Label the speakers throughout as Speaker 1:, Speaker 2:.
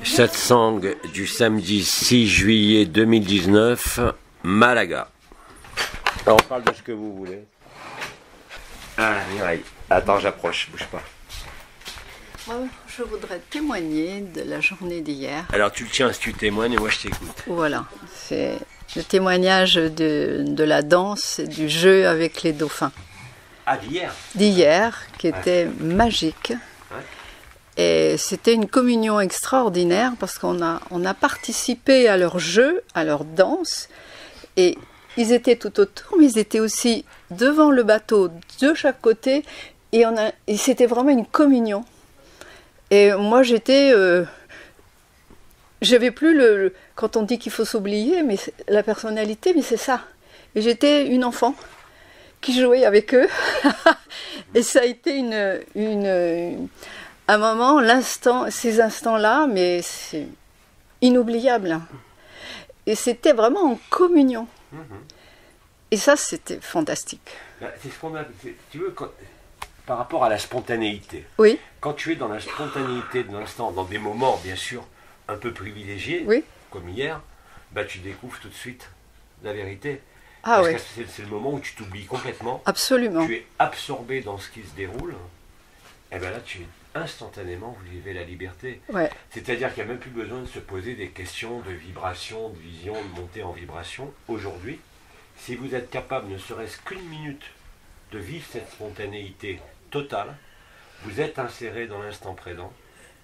Speaker 1: Satsang du samedi 6 juillet 2019, Malaga. Alors on parle de ce que vous voulez. Ah, Mireille. Attends, j'approche, bouge pas.
Speaker 2: Moi, je voudrais témoigner de la journée d'hier.
Speaker 1: Alors tu le tiens si tu témoignes et moi je t'écoute.
Speaker 2: Voilà, c'est le témoignage de la danse et du jeu avec les dauphins.
Speaker 1: Ah, d'hier?
Speaker 2: D'hier, qui était magique. Et c'était une communion extraordinaire parce qu'on a participé à leur jeu, à leur danse. Et ils étaient tout autour, mais ils étaient aussi devant le bateau, de chaque côté. Et c'était vraiment une communion. Et moi, j'avais plus quand on dit qu'il faut s'oublier, mais la personnalité, mais c'est ça. Et j'étais une enfant qui jouait avec eux. Et ça a été un moment, ces instants-là, mais c'est inoubliable. Et c'était vraiment en communion. Et ça, c'était fantastique.
Speaker 1: C'est ce qu'on a. Tu veux, par rapport à la spontanéité.
Speaker 2: Oui.
Speaker 1: Quand tu es dans la spontanéité de l'instant, dans des moments, bien sûr, un peu privilégiés,
Speaker 2: oui,
Speaker 1: comme hier, bah, tu découvres tout de suite la vérité.
Speaker 2: Ah,
Speaker 1: parce
Speaker 2: oui.
Speaker 1: que c'est le moment où tu t'oublies complètement.
Speaker 2: Absolument.
Speaker 1: Tu es absorbé dans ce qui se déroule. Et bien là, instantanément, vous vivez la liberté.
Speaker 2: Ouais.
Speaker 1: C'est-à-dire qu'il n'y a même plus besoin de se poser des questions de vibration, de vision, de montée en vibration. Aujourd'hui, si vous êtes capable, ne serait-ce qu'une minute, de vivre cette spontanéité totale, vous êtes inséré dans l'instant présent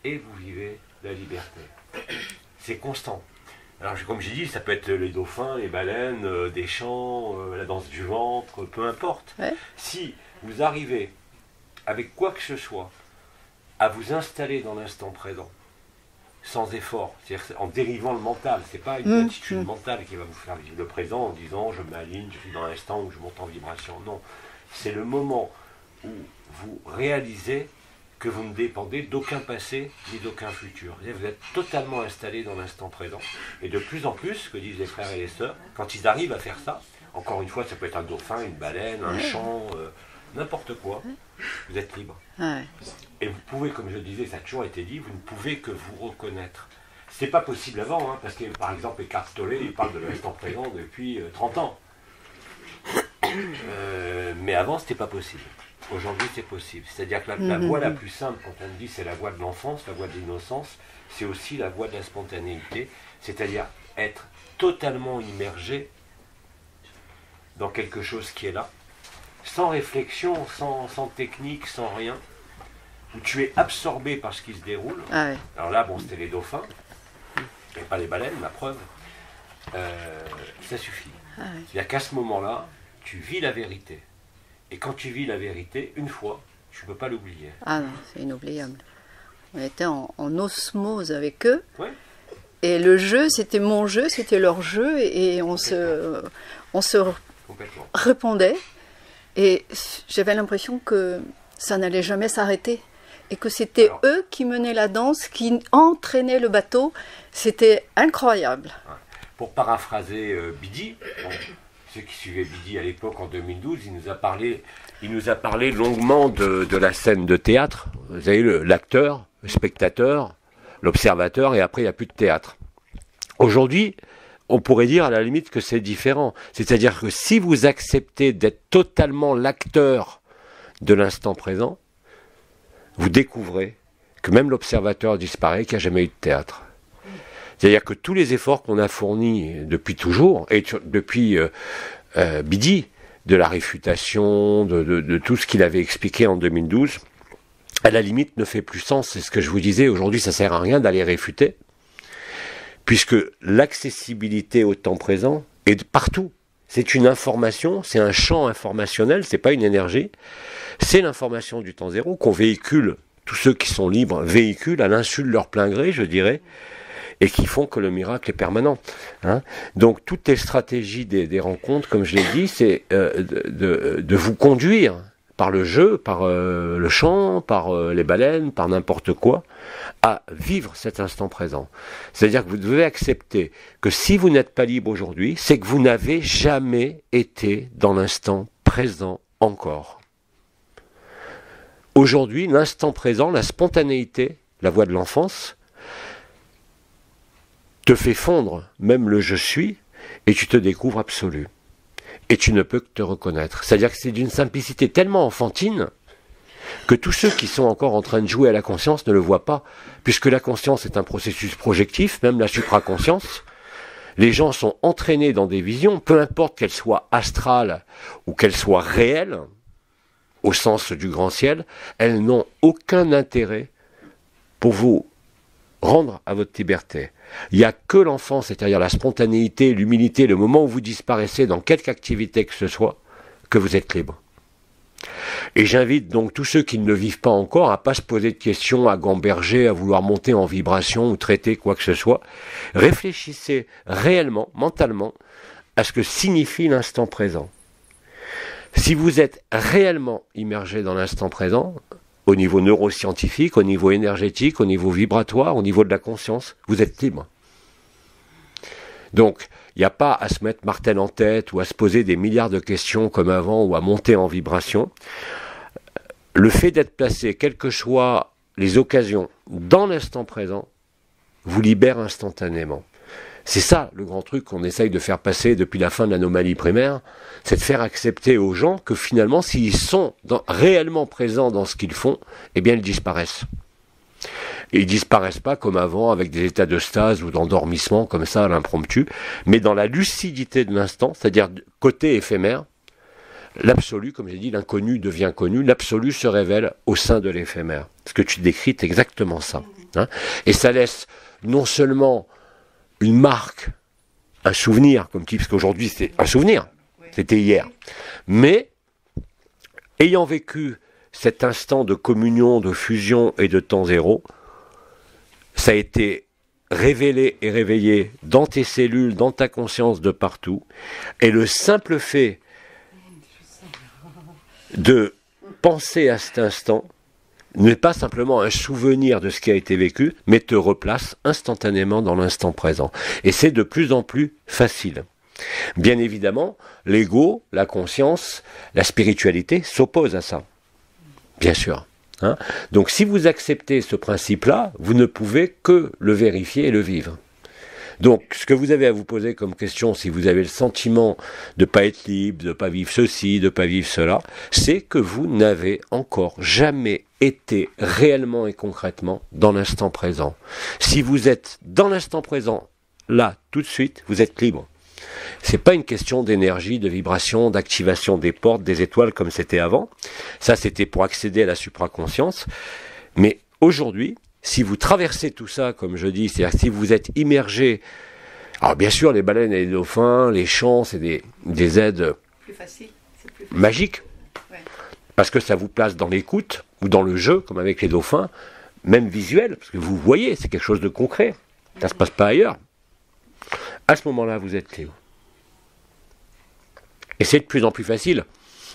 Speaker 1: et vous vivez la liberté. C'est constant. Alors, comme j'ai dit, ça peut être les dauphins, les baleines, des chants, la danse du ventre, peu importe.
Speaker 2: Ouais.
Speaker 1: Si vous arrivez, avec quoi que ce soit, à vous installer dans l'instant présent, sans effort, c'est-à-dire en dérivant le mental, c'est pas une attitude mentale qui va vous faire vivre le présent en disant je m'aligne, je suis dans l'instant où je monte en vibration. Non, c'est le moment où vous réalisez que vous ne dépendez d'aucun passé ni d'aucun futur. Vous êtes totalement installé dans l'instant présent. Et de plus en plus, ce que disent les frères et les sœurs, quand ils arrivent à faire ça, encore une fois, ça peut être un dauphin, une baleine, un chant, n'importe quoi, vous êtes libre.
Speaker 2: Ouais.
Speaker 1: Et vous pouvez, comme je disais, ça a toujours été dit, vous ne pouvez que vous reconnaître. C'est pas possible avant, parce que par exemple, Eckhart Tolle, il parle de l'instant présent depuis 30 ans. Mais avant, c'était pas possible. Aujourd'hui, c'est possible. C'est-à-dire que la voie la plus simple, quand on dit c'est la voie de l'enfance, la voie de l'innocence, c'est aussi la voie de la spontanéité, c'est-à-dire être totalement immergé dans quelque chose qui est là, sans réflexion, sans technique, sans rien, où tu es absorbé par ce qui se déroule.
Speaker 2: Ah, ouais.
Speaker 1: Alors là, bon, c'était les dauphins, et pas les baleines, la preuve. Ça suffit.
Speaker 2: Ah, ouais.
Speaker 1: C'est-à-dire qu'à ce moment-là, tu vis la vérité. Et quand tu vis la vérité, une fois, tu ne peux pas l'oublier.
Speaker 2: Ah non, c'est inoubliable. On était en osmose avec eux.
Speaker 1: Ouais.
Speaker 2: Et le jeu, c'était mon jeu, c'était leur jeu. Et on se répondait. Et j'avais l'impression que ça n'allait jamais s'arrêter. Et que c'était eux qui menaient la danse, qui entraînaient le bateau. C'était incroyable.
Speaker 1: Pour paraphraser Bidi, ceux qui suivaient Bidi à l'époque en 2012, il nous a parlé longuement de la scène de théâtre. Vous savez, l'acteur, le spectateur, l'observateur, et après il n'y a plus de théâtre. Aujourd'hui, on pourrait dire à la limite que c'est différent. C'est-à-dire que si vous acceptez d'être totalement l'acteur de l'instant présent, vous découvrez que même l'observateur disparaît, qu'il n'y a jamais eu de théâtre. C'est-à-dire que tous les efforts qu'on a fournis depuis toujours, et depuis Bidi, de la réfutation, de tout ce qu'il avait expliqué en 2012, à la limite ne fait plus sens. C'est ce que je vous disais, aujourd'hui ça ne sert à rien d'aller réfuter, puisque l'accessibilité au temps présent est partout. C'est une information, c'est un champ informationnel, c'est pas une énergie, c'est l'information du temps zéro qu'on véhicule, tous ceux qui sont libres véhiculent à l'insu de leur plein gré, je dirais, et qui font que le miracle est permanent. Donc toutes les stratégies des rencontres, comme je l'ai dit, c'est de vous conduire par le jeu, par le chant, par les baleines, par n'importe quoi, à vivre cet instant présent. C'est-à-dire que vous devez accepter que si vous n'êtes pas libre aujourd'hui, c'est que vous n'avez jamais été dans l'instant présent encore. Aujourd'hui, l'instant présent, la spontanéité, la voie de l'enfance, te fait fondre même le je suis, et tu te découvres absolu. Et tu ne peux que te reconnaître. C'est-à-dire que c'est d'une simplicité tellement enfantine que tous ceux qui sont encore en train de jouer à la conscience ne le voient pas, puisque la conscience est un processus projectif, même la supraconscience. Les gens sont entraînés dans des visions, peu importe qu'elles soient astrales ou qu'elles soient réelles, au sens du grand ciel, elles n'ont aucun intérêt pour vous rendre à votre liberté. Il n'y a que l'enfance, c'est-à-dire la spontanéité, l'humilité, le moment où vous disparaissez dans quelque activité que ce soit, que vous êtes libre. Et j'invite donc tous ceux qui ne le vivent pas encore à ne pas se poser de questions, à gamberger, à vouloir monter en vibration ou traiter quoi que ce soit. Réfléchissez réellement, mentalement, à ce que signifie l'instant présent. Si vous êtes réellement immergé dans l'instant présent, au niveau neuroscientifique, au niveau énergétique, au niveau vibratoire, au niveau de la conscience, vous êtes libre. Donc, il n'y a pas à se mettre martel en tête ou à se poser des milliards de questions comme avant ou à monter en vibration. Le fait d'être placé, quelles que soient les occasions, dans l'instant présent, vous libère instantanément. C'est ça le grand truc qu'on essaye de faire passer depuis la fin de l'anomalie primaire, c'est de faire accepter aux gens que finalement, s'ils sont réellement présents dans ce qu'ils font, eh bien ils disparaissent. Et ils disparaissent pas comme avant avec des états de stase ou d'endormissement comme ça à l'impromptu, mais dans la lucidité de l'instant, c'est-à-dire côté éphémère, l'absolu, comme j'ai dit, l'inconnu devient connu, l'absolu se révèle au sein de l'éphémère. Ce que tu décris est exactement ça. Hein. Et ça laisse non seulement une marque, un souvenir, comme tu dis, parce qu'aujourd'hui c'est un souvenir, c'était hier, mais ayant vécu cet instant de communion, de fusion et de temps zéro, ça a été révélé et réveillé dans tes cellules, dans ta conscience de partout, et le simple fait de penser à cet instant n'est pas simplement un souvenir de ce qui a été vécu, mais te replace instantanément dans l'instant présent. Et c'est de plus en plus facile. Bien évidemment, l'ego, la conscience, la spiritualité s'opposent à ça. Bien sûr. Hein. Donc si vous acceptez ce principe-là, vous ne pouvez que le vérifier et le vivre. Donc, ce que vous avez à vous poser comme question, si vous avez le sentiment de ne pas être libre, de ne pas vivre ceci, de ne pas vivre cela, c'est que vous n'avez encore jamais été réellement et concrètement dans l'instant présent. Si vous êtes dans l'instant présent, là, tout de suite, vous êtes libre. C'est pas une question d'énergie, de vibration, d'activation des portes, des étoiles comme c'était avant. Ça, c'était pour accéder à la supraconscience. Mais aujourd'hui, si vous traversez tout ça, comme je dis, c'est-à-dire si vous êtes immergé, alors bien sûr, les baleines et les dauphins, les chants, c'est des aides
Speaker 2: plus facile.
Speaker 1: Magiques,
Speaker 2: ouais.
Speaker 1: Parce que ça vous place dans l'écoute ou dans le jeu, comme avec les dauphins, même visuel, parce que vous voyez, c'est quelque chose de concret. Ça ne se passe pas ailleurs. À ce moment-là, vous êtes libre. Et c'est de plus en plus facile,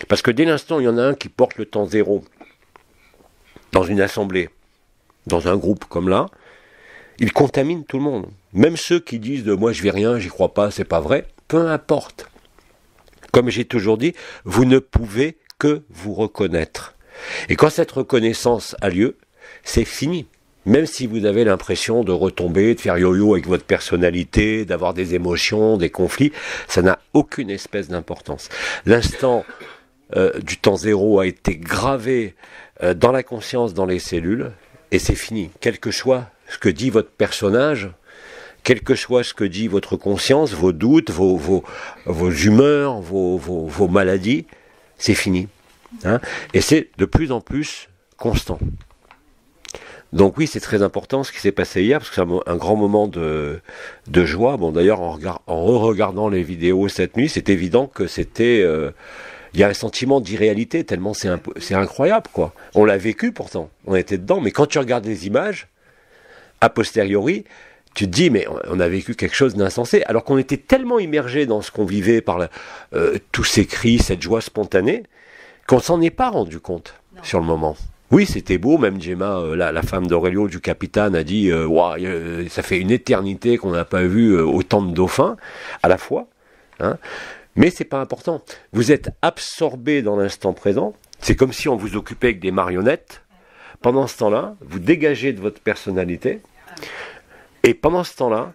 Speaker 1: parce que dès l'instant, il y en a un qui porte le temps zéro dans une assemblée, dans un groupe comme là, il contamine tout le monde. Même ceux qui disent de moi je vis rien, j'y crois pas, c'est pas vrai, peu importe. Comme j'ai toujours dit, vous ne pouvez que vous reconnaître. Et quand cette reconnaissance a lieu, c'est fini. Même si vous avez l'impression de retomber, de faire yo-yo avec votre personnalité, d'avoir des émotions, des conflits, ça n'a aucune espèce d'importance. L'instant du temps zéro a été gravé dans la conscience, dans les cellules, et c'est fini. Quel que soit ce que dit votre personnage, quel que soit ce que dit votre conscience, vos doutes, vos humeurs, vos maladies, c'est fini. Hein, et c'est de plus en plus constant. Donc oui, c'est très important ce qui s'est passé hier, parce que c'est un grand moment de joie. Bon, d'ailleurs, en re-regardant les vidéos cette nuit, c'est évident que c'était... il y a un sentiment d'irréalité, tellement c'est incroyable, quoi. On l'a vécu pourtant, on était dedans, mais quand tu regardes les images, a posteriori, tu te dis, mais on a vécu quelque chose d'insensé, alors qu'on était tellement immergé dans ce qu'on vivait par tous ces cris, cette joie spontanée, qu'on s'en est pas rendu compte sur le moment. Oui, c'était beau, même Gemma, la femme d'Aurelio du Capitaine, a dit ça fait une éternité qu'on n'a pas vu autant de dauphins à la fois. Hein. Mais c'est pas important. Vous êtes absorbé dans l'instant présent. C'est comme si on vous occupait avec des marionnettes. Pendant ce temps-là, vous dégagez de votre personnalité. Et pendant ce temps-là,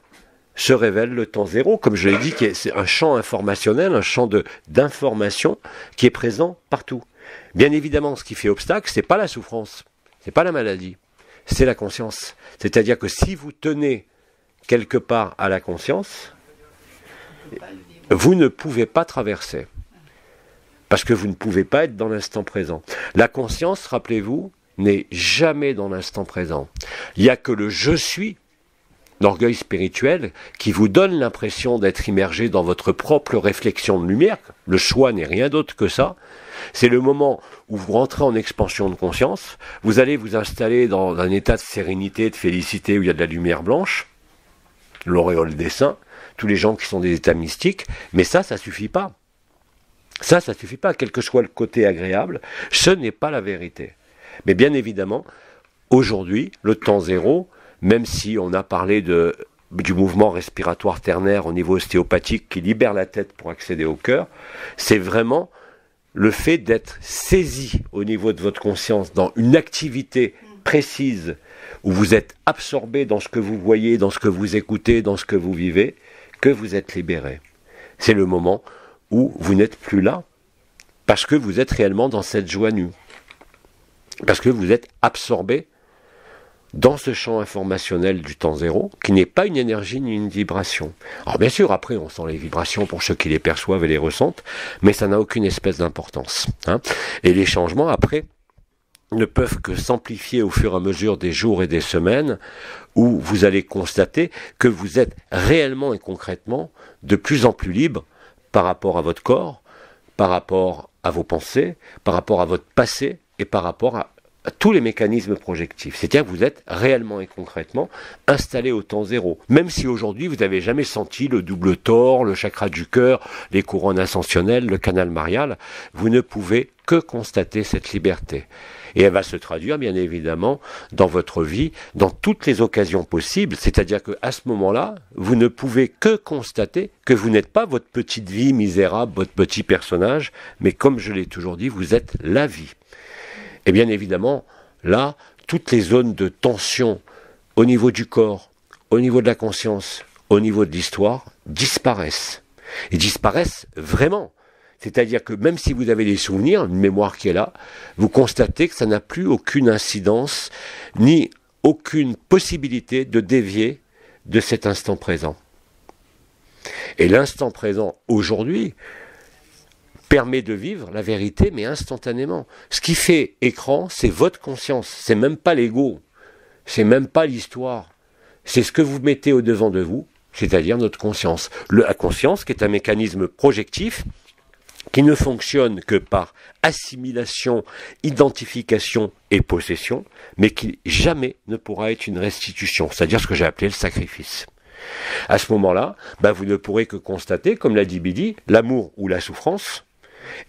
Speaker 1: se révèle le temps zéro, comme je l'ai dit, c'est un champ informationnel, un champ d'information qui est présent partout. Bien évidemment, ce qui fait obstacle, c'est pas la souffrance, c'est pas la maladie, c'est la conscience. C'est-à-dire que si vous tenez quelque part à la conscience, vous ne pouvez pas traverser. Parce que vous ne pouvez pas être dans l'instant présent. La conscience, rappelez-vous, n'est jamais dans l'instant présent. Il n'y a que le « je suis », l'orgueil spirituel, qui vous donne l'impression d'être immergé dans votre propre réflexion de lumière. Le soi n'est rien d'autre que ça. C'est le moment où vous rentrez en expansion de conscience, vous allez vous installer dans un état de sérénité, de félicité, où il y a de la lumière blanche, l'auréole des saints, tous les gens qui sont des états mystiques, mais ça suffit pas. Ça suffit pas, quel que soit le côté agréable, ce n'est pas la vérité. Mais bien évidemment, aujourd'hui, le temps zéro, même si on a parlé du mouvement respiratoire ternaire au niveau ostéopathique qui libère la tête pour accéder au cœur, c'est vraiment le fait d'être saisi au niveau de votre conscience dans une activité précise où vous êtes absorbé dans ce que vous voyez, dans ce que vous écoutez, dans ce que vous vivez, que vous êtes libéré. C'est le moment où vous n'êtes plus là, parce que vous êtes réellement dans cette joie nue. Parce que vous êtes absorbé dans ce champ informationnel du temps zéro, qui n'est pas une énergie ni une vibration. Alors bien sûr, après, on sent les vibrations pour ceux qui les perçoivent et les ressentent, mais ça n'a aucune espèce d'importance. Et les changements, après, ne peuvent que s'amplifier au fur et à mesure des jours et des semaines, où vous allez constater que vous êtes réellement et concrètement de plus en plus libre par rapport à votre corps, par rapport à vos pensées, par rapport à votre passé et par rapport à tous les mécanismes projectifs. C'est-à-dire que vous êtes réellement et concrètement installé au temps zéro. Même si aujourd'hui vous n'avez jamais senti le double tord, le chakra du cœur, les couronnes ascensionnelles, le canal marial, vous ne pouvez que constater cette liberté. Et elle va se traduire, bien évidemment, dans votre vie, dans toutes les occasions possibles. C'est-à-dire qu'à ce moment-là, vous ne pouvez que constater que vous n'êtes pas votre petite vie misérable, votre petit personnage, mais comme je l'ai toujours dit, vous êtes la vie. Et bien évidemment, là, toutes les zones de tension au niveau du corps, au niveau de la conscience, au niveau de l'histoire, disparaissent. Et disparaissent vraiment. C'est-à-dire que même si vous avez des souvenirs, une mémoire qui est là, vous constatez que ça n'a plus aucune incidence, ni aucune possibilité de dévier de cet instant présent. Et l'instant présent, aujourd'hui, permet de vivre la vérité, mais instantanément. Ce qui fait écran, c'est votre conscience. C'est même pas l'ego. C'est même pas l'histoire. C'est ce que vous mettez au-devant de vous, c'est-à-dire notre conscience. La conscience, qui est un mécanisme projectif, qui ne fonctionne que par assimilation, identification et possession, mais qui jamais ne pourra être une restitution, c'est-à-dire ce que j'ai appelé le sacrifice. À ce moment-là, vous ne pourrez que constater, comme l'a dit Bidi, l'amour ou la souffrance,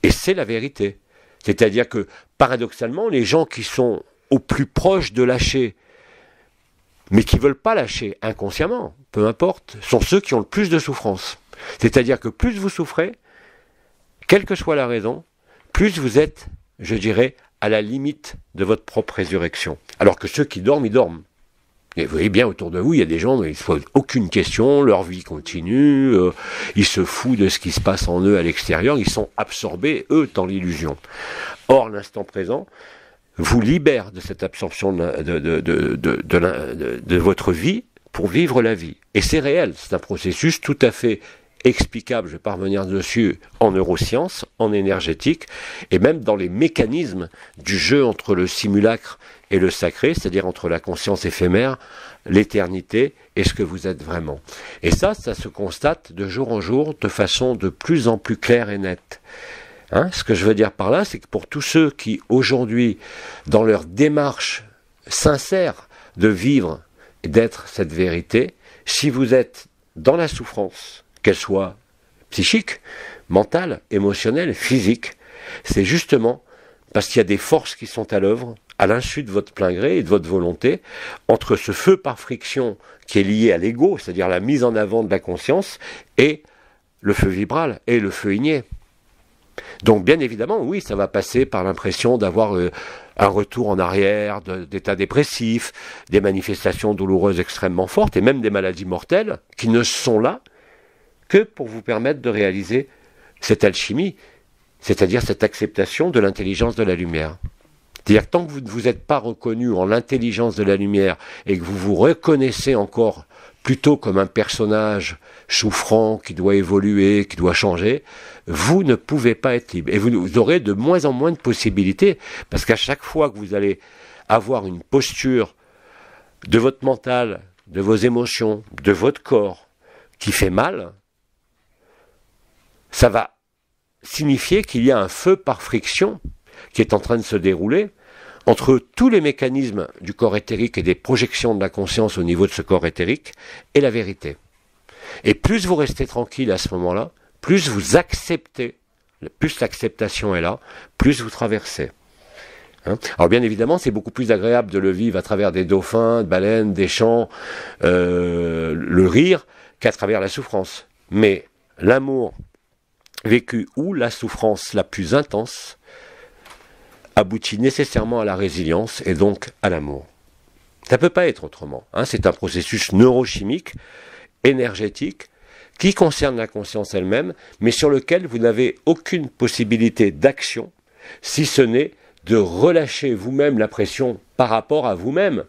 Speaker 1: et c'est la vérité. C'est-à-dire que, paradoxalement, les gens qui sont au plus proche de lâcher, mais qui ne veulent pas lâcher inconsciemment, peu importe, sont ceux qui ont le plus de souffrance. C'est-à-dire que plus vous souffrez, quelle que soit la raison, plus vous êtes, je dirais, à la limite de votre propre résurrection. Alors que ceux qui dorment, ils dorment. Et vous voyez bien autour de vous, il y a des gens, ils ne se posent aucune question, leur vie continue, ils se foutent de ce qui se passe en eux à l'extérieur, ils sont absorbés, eux, dans l'illusion. Or, l'instant présent vous libère de cette absorption de votre vie pour vivre la vie. Et c'est réel, c'est un processus tout à fait explicable, je vais pas revenir dessus, en neurosciences, en énergétique, et même dans les mécanismes du jeu entre le simulacre et le sacré, c'est-à-dire entre la conscience éphémère, l'éternité et ce que vous êtes vraiment. Et ça se constate de jour en jour de façon de plus en plus claire et nette. Ce que je veux dire par là, c'est que pour tous ceux qui, aujourd'hui, dans leur démarche sincère de vivre et d'être cette vérité, si vous êtes dans la souffrance, qu'elle soit psychique, mentale, émotionnelle, physique, c'est justement parce qu'il y a des forces qui sont à l'œuvre, à l'insu de votre plein gré et de votre volonté, entre ce feu par friction qui est lié à l'ego, c'est-à-dire la mise en avant de la conscience, et le feu vibral et le feu igné. Donc bien évidemment, oui, ça va passer par l'impression d'avoir un retour en arrière d'états dépressifs, des manifestations douloureuses extrêmement fortes et même des maladies mortelles qui ne sont là que pour vous permettre de réaliser cette alchimie, c'est-à-dire cette acceptation de l'intelligence de la lumière. C'est-à-dire que tant que vous ne vous êtes pas reconnu en l'intelligence de la lumière et que vous vous reconnaissez encore plutôt comme un personnage souffrant qui doit évoluer, qui doit changer, vous ne pouvez pas être libre. Et vous aurez de moins en moins de possibilités, parce qu'à chaque fois que vous allez avoir une posture de votre mental, de vos émotions, de votre corps, qui fait mal, ça va signifier qu'il y a un feu par friction qui est en train de se dérouler entre tous les mécanismes du corps éthérique et des projections de la conscience au niveau de ce corps éthérique et la vérité. Et plus vous restez tranquille à ce moment-là, plus vous acceptez, plus l'acceptation est là, plus vous traversez. Alors bien évidemment, c'est beaucoup plus agréable de le vivre à travers des dauphins, des baleines, des chants, le rire, qu'à travers la souffrance. Mais l'amour vécu ou la souffrance la plus intense aboutit nécessairement à la résilience et donc à l'amour. Ça ne peut pas être autrement. C'est un processus neurochimique, énergétique, qui concerne la conscience elle-même, mais sur lequel vous n'avez aucune possibilité d'action, si ce n'est de relâcher vous-même la pression par rapport à vous-même.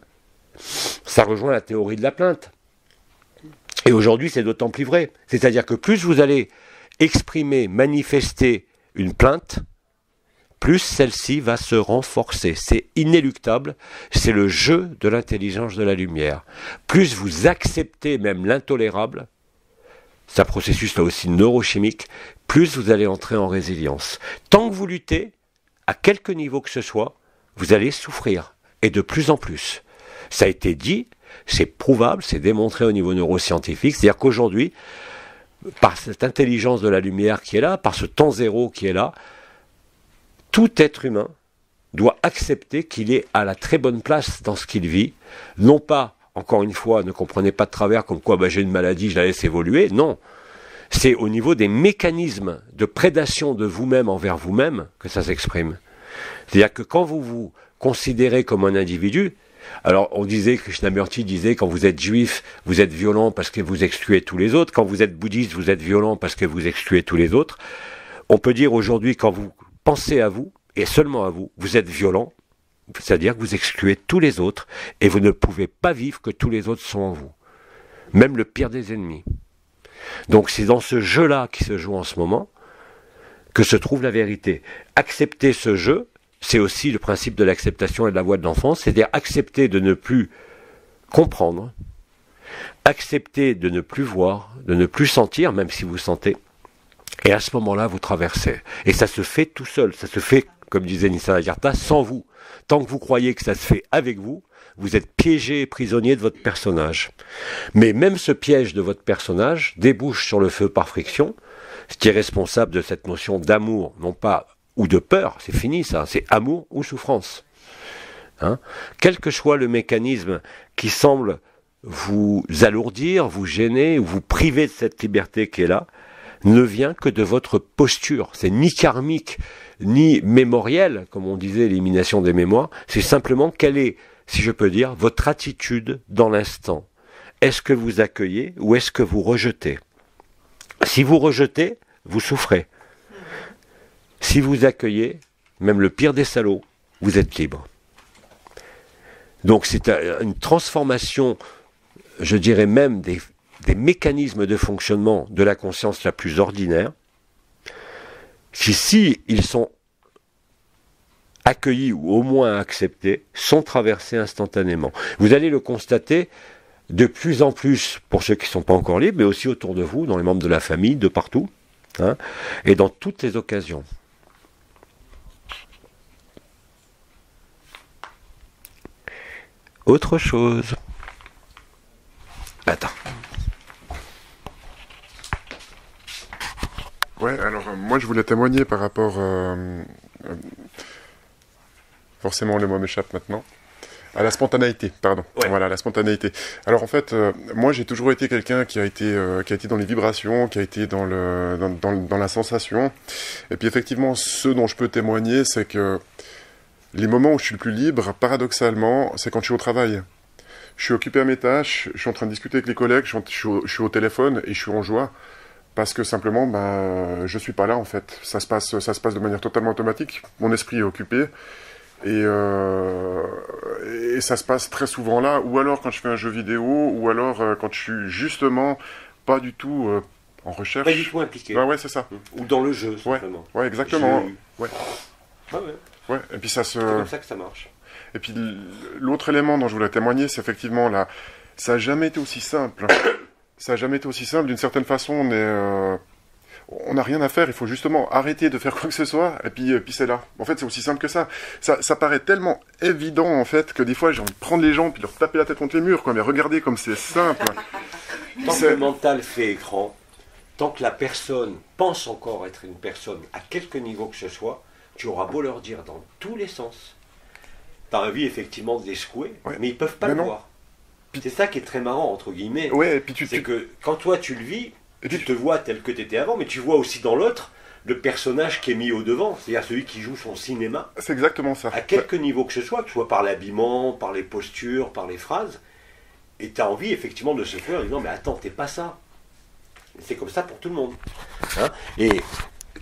Speaker 1: Ça rejoint la théorie de la plainte. Et aujourd'hui, c'est d'autant plus vrai. C'est-à-dire que plus vous allez exprimer, manifester une plainte, plus celle-ci va se renforcer. C'est inéluctable, c'est le jeu de l'intelligence de la lumière. Plus vous acceptez même l'intolérable, c'est un processus là aussi neurochimique, plus vous allez entrer en résilience. Tant que vous luttez, à quelque niveau que ce soit, vous allez souffrir, et de plus en plus. Ça a été dit, c'est prouvable, c'est démontré au niveau neuroscientifique, c'est-à-dire qu'aujourd'hui, par cette intelligence de la lumière qui est là, par ce temps zéro qui est là, tout être humain doit accepter qu'il est à la très bonne place dans ce qu'il vit. Non pas, encore une fois, ne comprenez pas de travers comme quoi j'ai une maladie, je la laisse évoluer. Non, c'est au niveau des mécanismes de prédation de vous-même envers vous-même que ça s'exprime. C'est-à-dire que quand vous vous considérez comme un individu, alors on disait, Krishnamurti disait, quand vous êtes juif, vous êtes violent parce que vous excluez tous les autres. Quand vous êtes bouddhiste, vous êtes violent parce que vous excluez tous les autres. On peut dire aujourd'hui, quand vous pensez à vous, et seulement à vous, vous êtes violent, c'est-à-dire que vous excluez tous les autres, et vous ne pouvez pas vivre que tous les autres sont en vous. Même le pire des ennemis. Donc c'est dans ce jeu-là qui se joue en ce moment que se trouve la vérité. Accepter ce jeu, c'est aussi le principe de l'acceptation et de la voie de l'enfance, c'est-à-dire accepter de ne plus comprendre, accepter de ne plus voir, de ne plus sentir, même si vous sentez, et à ce moment-là, vous traversez. Et ça se fait tout seul, ça se fait, comme disait Nisargadatta, sans vous. Tant que vous croyez que ça se fait avec vous, vous êtes piégé et prisonnier de votre personnage. Mais même ce piège de votre personnage débouche sur le feu par friction, ce qui est responsable de cette notion d'amour, non pas ou de peur, c'est fini ça, c'est amour ou souffrance. Quel que soit le mécanisme qui semble vous alourdir, vous gêner, ou vous priver de cette liberté qui est là, ne vient que de votre posture. C'est ni karmique, ni mémoriel, comme on disait, l'élimination des mémoires. C'est simplement quelle est, si je peux dire, votre attitude dans l'instant. Est-ce que vous accueillez ou est-ce que vous rejetez? Si vous rejetez, vous souffrez. Si vous accueillez, même le pire des salauds, vous êtes libre. Donc c'est une transformation, je dirais même, des mécanismes de fonctionnement de la conscience la plus ordinaire, qui, si ils sont accueillis ou au moins acceptés, sont traversés instantanément. Vous allez le constater de plus en plus pour ceux qui ne sont pas encore libres, mais aussi autour de vous, dans les membres de la famille, de partout, et dans toutes les occasions. Autre chose. Attends.
Speaker 3: Ouais, alors moi je voulais témoigner par rapport... forcément le mot m'échappe maintenant. À la spontanéité, pardon. Ouais. Voilà, la spontanéité. Alors en fait, moi j'ai toujours été quelqu'un qui a été dans les vibrations, qui a été dans la sensation. Et puis effectivement, ce dont je peux témoigner, c'est que Les moments où je suis le plus libre, paradoxalement, c'est quand je suis au travail. Je suis occupé à mes tâches, je suis en train de discuter avec les collègues, je suis au téléphone et je suis en joie. Parce que simplement, je suis pas là en fait. Ça se passe de manière totalement automatique. Mon esprit est occupé. Et ça se passe très souvent là, ou alors quand je fais un jeu vidéo, ou alors quand je suis justement pas du tout en recherche.
Speaker 1: Pas du tout impliqué.
Speaker 3: Ouais, c'est ça.
Speaker 1: Ou dans le jeu, simplement.
Speaker 3: Ouais, exactement. Ouais.
Speaker 1: Ah ouais.
Speaker 3: Ouais, et puis ça se...
Speaker 1: C'est comme ça que ça marche.
Speaker 3: Et puis l'autre élément dont je voulais témoigner, c'est effectivement là, ça n'a jamais été aussi simple. Ça n'a jamais été aussi simple. D'une certaine façon, on n'a rien à faire, il faut justement arrêter de faire quoi que ce soit, et puis c'est là. En fait, c'est aussi simple que ça. Ça paraît tellement évident, en fait, que des fois, j'ai envie de prendre les gens, puis de leur taper la tête contre les murs, quoi. Mais regardez comme c'est simple.
Speaker 1: Tant que le mental fait écran, tant que la personne pense encore être une personne, à quelque niveau que ce soit, tu auras beau leur dire dans tous les sens. Tu as envie, effectivement, de les secouer, mais ils ne peuvent pas le voir. C'est ça qui est très marrant, entre guillemets.
Speaker 3: Ouais, et puis
Speaker 1: c'est que quand toi, tu le vis, tu te vois tel que tu étais avant, mais tu vois aussi dans l'autre le personnage qui est mis au devant, c'est-à-dire celui qui joue son cinéma.
Speaker 3: C'est exactement ça.
Speaker 1: À quelque niveau que ce soit par l'habillement, par les postures, par les phrases, et tu as envie effectivement de se faire en disant mais attends, t'es pas ça. C'est comme ça pour tout le monde. Hein, et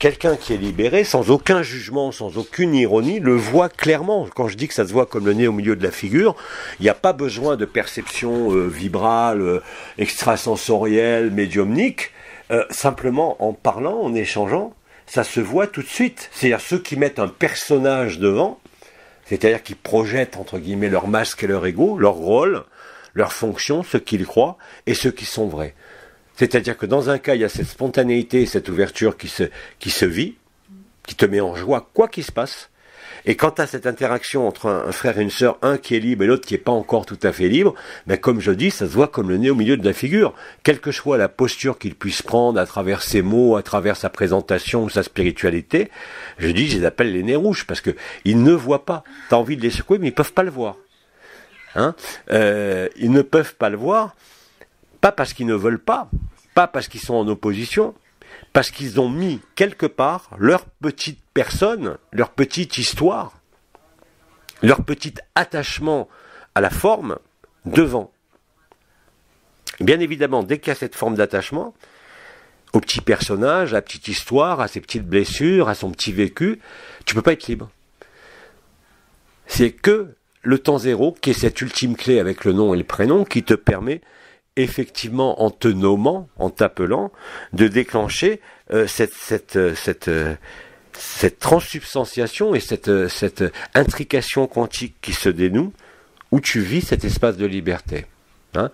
Speaker 1: quelqu'un qui est libéré, sans aucun jugement, sans aucune ironie, le voit clairement. Quand je dis que ça se voit comme le nez au milieu de la figure, il n'y a pas besoin de perception vibrale, extrasensorielle, médiumnique. Simplement en parlant, en échangeant, ça se voit tout de suite. C'est-à-dire ceux qui mettent un personnage devant, c'est-à-dire qui projettent entre guillemets leur masque et leur ego, leur rôle, leur fonction, ce qu'ils croient, et ceux qui sont vrais. C'est-à-dire que dans un cas, il y a cette spontanéité, cette ouverture qui se vit, qui te met en joie, quoi qu'il se passe. Et quand tu as cette interaction entre un frère et une sœur, un qui est libre et l'autre qui n'est pas encore tout à fait libre, ben comme je dis, ça se voit comme le nez au milieu de la figure. Quelle que soit la posture qu'il puisse prendre à travers ses mots, à travers sa présentation ou sa spiritualité, je les appelle les nez rouges, parce que ils ne voient pas. Tu as envie de les secouer, mais ils ne peuvent pas le voir. Hein, ils ne peuvent pas le voir, pas parce qu'ils ne veulent pas parce qu'ils sont en opposition, parce qu'ils ont mis quelque part leur petite personne, leur petite histoire, leur petit attachement à la forme devant. Et bien évidemment, dès qu'il y a cette forme d'attachement, au petit personnage, à la petite histoire, à ses petites blessures, à son petit vécu, tu ne peux pas être libre. C'est que le temps zéro, qui est cette ultime clé avec le nom et le prénom, qui te permet effectivement, en te nommant, en t'appelant, de déclencher cette transsubstantiation et cette intrication quantique qui se dénoue, où tu vis cet espace de liberté. Hein,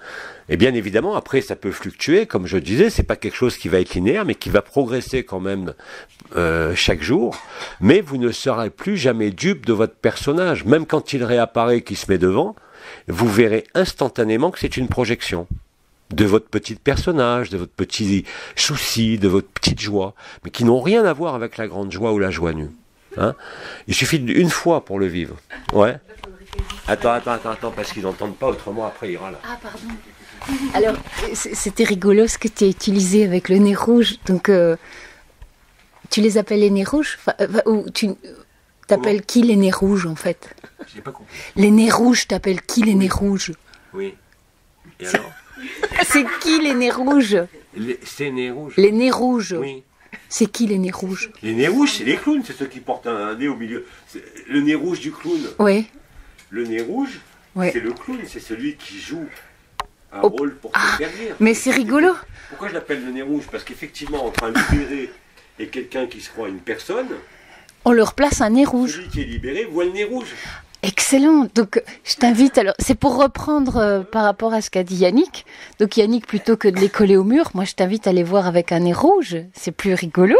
Speaker 1: et bien évidemment, après, ça peut fluctuer, comme je disais, c'est pas quelque chose qui va être linéaire, mais qui va progresser quand même chaque jour. Mais vous ne serez plus jamais dupe de votre personnage, même quand il réapparaît, qu'il se met devant, vous verrez instantanément que c'est une projection de votre petit personnage, de votre petit souci, de votre petite joie, mais qui n'ont rien à voir avec la grande joie ou la joie nue. Hein, il suffit d'une fois pour le vivre. Ouais. Attends, parce qu'ils n'entendent pas, autrement après il ira là.
Speaker 4: Ah, pardon. Alors, c'était rigolo ce que tu as utilisé avec le nez rouge. Donc, tu les appelles les nez rouges, ou tu t'appelles qui les nez rouges en fait?
Speaker 1: Je n'ai pas compris.
Speaker 4: Les nez rouges, t'appelles qui les nez rouges?
Speaker 1: Oui. Et alors?
Speaker 4: C'est qui les nez rouges?
Speaker 1: C'est nez rouges.
Speaker 4: Les nez rouges.
Speaker 1: Oui.
Speaker 4: C'est qui les nez rouges?
Speaker 1: Les nez rouges, c'est les clowns, c'est ceux qui portent un nez au milieu. C'est le nez rouge du clown.
Speaker 4: Oui.
Speaker 1: Le nez rouge,
Speaker 4: ouais.
Speaker 1: C'est le clown, c'est celui qui joue un rôle pour te faire rire.
Speaker 4: Mais c'est rigolo.
Speaker 1: Pourquoi je l'appelle le nez rouge? Parce qu'effectivement, entre un libéré et quelqu'un qui se croit une personne,
Speaker 4: on leur place un nez rouge.
Speaker 1: Celui qui est libéré voit le nez rouge.
Speaker 4: Excellent. Donc, je t'invite, alors, c'est pour reprendre par rapport à ce qu'a dit Yannick. Donc, Yannick, plutôt que de les coller au mur, moi, je t'invite à les voir avec un nez rouge. C'est plus rigolo.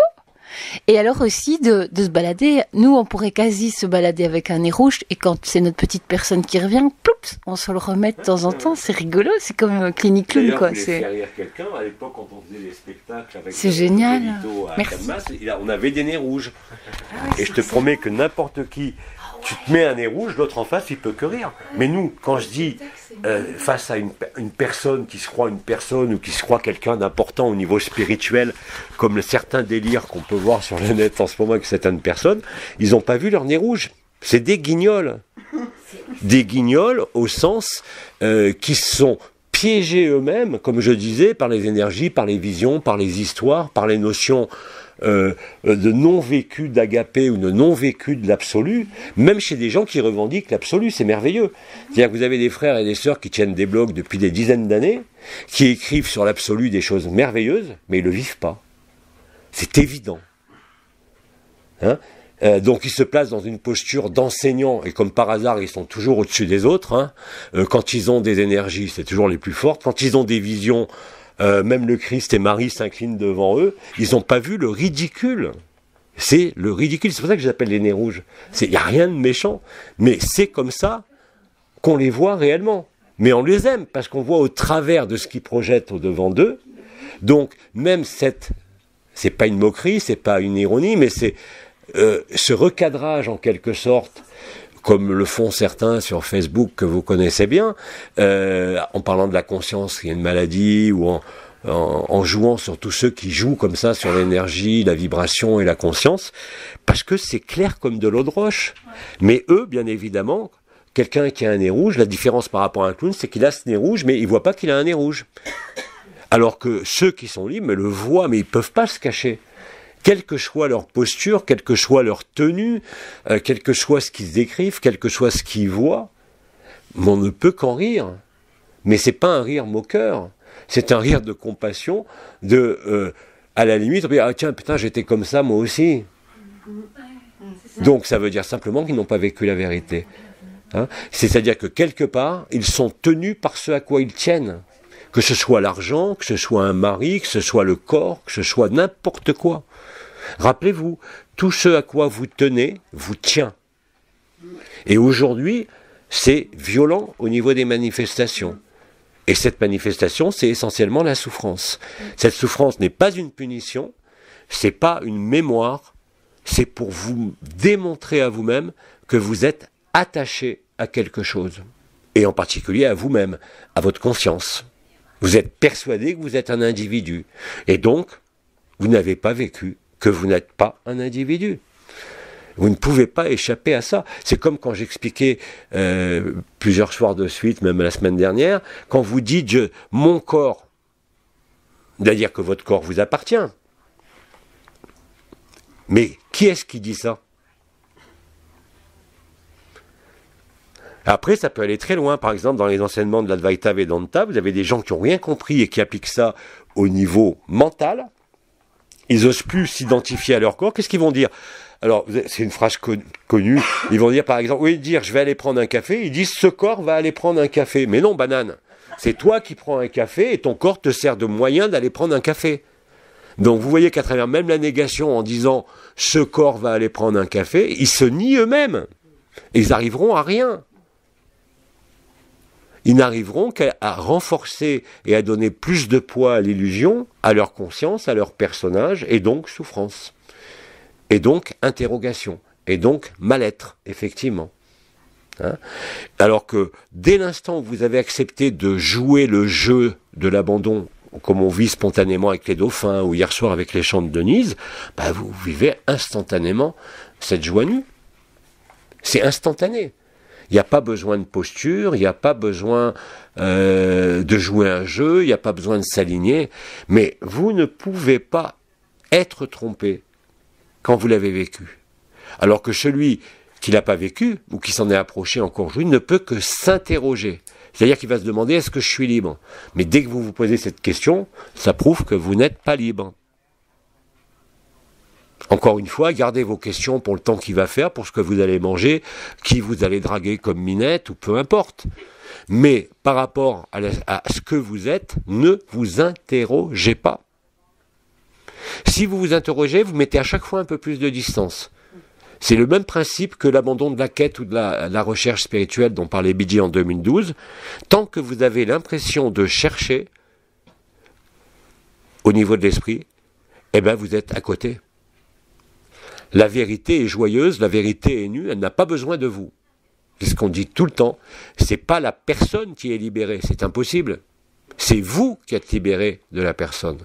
Speaker 4: Et alors aussi de se balader. Nous, on pourrait quasi se balader avec un nez rouge. Et quand c'est notre petite personne qui revient, ploups, on se le remet de temps en temps. C'est rigolo. C'est comme Clinique Clown, quoi.
Speaker 1: C'est faire rire quelqu'un. À l'époque, quand on faisait les spectacles avec
Speaker 4: c'est génial.
Speaker 1: Merci. On avait des nez rouges. Et je te promets que n'importe qui, tu te mets un nez rouge, l'autre en face, il peut que rire. Mais nous, quand je dis face à une personne qui se croit une personne ou qui se croit quelqu'un d'important au niveau spirituel, comme certains délires qu'on peut voir sur le net en ce moment avec certaines personnes, ils n'ont pas vu leur nez rouge. C'est des guignols. Des guignols au sens qui sont piégés eux-mêmes, comme je disais, par les énergies, par les visions, par les histoires, par les notions de non-vécu d'agapé ou de non-vécu de l'absolu, même chez des gens qui revendiquent l'absolu, c'est merveilleux. C'est-à-dire que vous avez des frères et des sœurs qui tiennent des blogs depuis des dizaines d'années, qui écrivent sur l'absolu des choses merveilleuses, mais ils ne le vivent pas. C'est évident. Hein? Donc ils se placent dans une posture d'enseignant, et comme par hasard, ils sont toujours au-dessus des autres. Hein. Quand ils ont des énergies, c'est toujours les plus fortes. Quand ils ont des visions, même le Christ et Marie s'inclinent devant eux, ils n'ont pas vu le ridicule. C'est le ridicule, c'est pour ça que j'appelle les nez rouges. Il n'y a rien de méchant, mais c'est comme ça qu'on les voit réellement. Mais on les aime, parce qu'on voit au travers de ce qu'ils projettent au-devant d'eux. Donc, même c'est pas une moquerie, c'est pas une ironie, mais c'est ce recadrage en quelque sorte, comme le font certains sur Facebook que vous connaissez bien, en parlant de la conscience qui est une maladie, ou en jouant sur tous ceux qui jouent comme ça sur l'énergie, la vibration et la conscience, parce que c'est clair comme de l'eau de roche. Mais eux, bien évidemment, quelqu'un qui a un nez rouge, la différence par rapport à un clown, c'est qu'il a ce nez rouge, mais il voit pas qu'il a un nez rouge. Alors que ceux qui sont libres le voient, mais ils peuvent pas se cacher. Quelle que soit leur posture, quelle que soit leur tenue, quel que soit ce qu'ils écrivent, quel que soit ce qu'ils voient, on ne peut qu'en rire. Mais c'est pas un rire moqueur, c'est un rire de compassion, à la limite, on peut dire, ah tiens, putain, j'étais comme ça moi aussi. Donc ça veut dire simplement qu'ils n'ont pas vécu la vérité. Hein? C'est-à-dire que quelque part, ils sont tenus par ce à quoi ils tiennent. Que ce soit l'argent, que ce soit un mari, que ce soit le corps, que ce soit n'importe quoi. Rappelez-vous, tout ce à quoi vous tenez vous tient. Et aujourd'hui, c'est violent au niveau des manifestations. Et cette manifestation, c'est essentiellement la souffrance. Cette souffrance n'est pas une punition, c'est pas une mémoire, c'est pour vous démontrer à vous-même que vous êtes attaché à quelque chose. Et en particulier à vous-même, à votre conscience. Vous êtes persuadé que vous êtes un individu. Et donc, vous n'avez pas vécu que vous n'êtes pas un individu. Vous ne pouvez pas échapper à ça. C'est comme quand j'expliquais plusieurs soirs de suite, même la semaine dernière, quand vous dites « mon corps », c'est-à-dire que votre corps vous appartient. Mais qui est-ce qui dit ça ? Après, ça peut aller très loin. Par exemple, dans les enseignements de l'Advaita Vedanta, vous avez des gens qui n'ont rien compris et qui appliquent ça au niveau mental. Ils n'osent plus s'identifier à leur corps. Qu'est-ce qu'ils vont dire ? Alors, c'est une phrase connue. Ils vont dire, par exemple, oui, dire, je vais aller prendre un café. Ils disent, ce corps va aller prendre un café. Mais non, banane. C'est toi qui prends un café et ton corps te sert de moyen d'aller prendre un café. Donc, vous voyez qu'à travers même la négation, en disant, ce corps va aller prendre un café, ils se nient eux-mêmes. Et ils arriveront à rien. Ils n'arriveront qu'à renforcer et à donner plus de poids à l'illusion, à leur conscience, à leur personnage, et donc souffrance. Et donc interrogation. Et donc mal-être, effectivement. Hein ? Alors que dès l'instant où vous avez accepté de jouer le jeu de l'abandon, comme on vit spontanément avec les dauphins, ou hier soir avec les chants de Denise, bah vous vivez instantanément cette joie nue. C'est instantané. Il n'y a pas besoin de posture, il n'y a pas besoin de jouer un jeu, il n'y a pas besoin de s'aligner. Mais vous ne pouvez pas être trompé quand vous l'avez vécu. Alors que celui qui ne l'a pas vécu, ou qui s'en est approché encore aujourd'hui, ne peut que s'interroger. C'est-à-dire qu'il va se demander, est-ce que je suis libre ? Mais dès que vous vous posez cette question, ça prouve que vous n'êtes pas libre. Encore une fois, gardez vos questions pour le temps qu'il va faire, pour ce que vous allez manger, qui vous allez draguer comme minette, ou peu importe. Mais par rapport à ce que vous êtes, ne vous interrogez pas. Si vous vous interrogez, vous mettez à chaque fois un peu plus de distance. C'est le même principe que l'abandon de la quête ou de la recherche spirituelle dont parlait Bidi en 2012. Tant que vous avez l'impression de chercher au niveau de l'esprit, eh ben vous êtes à côté. La vérité est joyeuse, la vérité est nue, elle n'a pas besoin de vous. C'est ce qu'on dit tout le temps. C'est pas la personne qui est libérée, c'est impossible. C'est vous qui êtes libéré de la personne.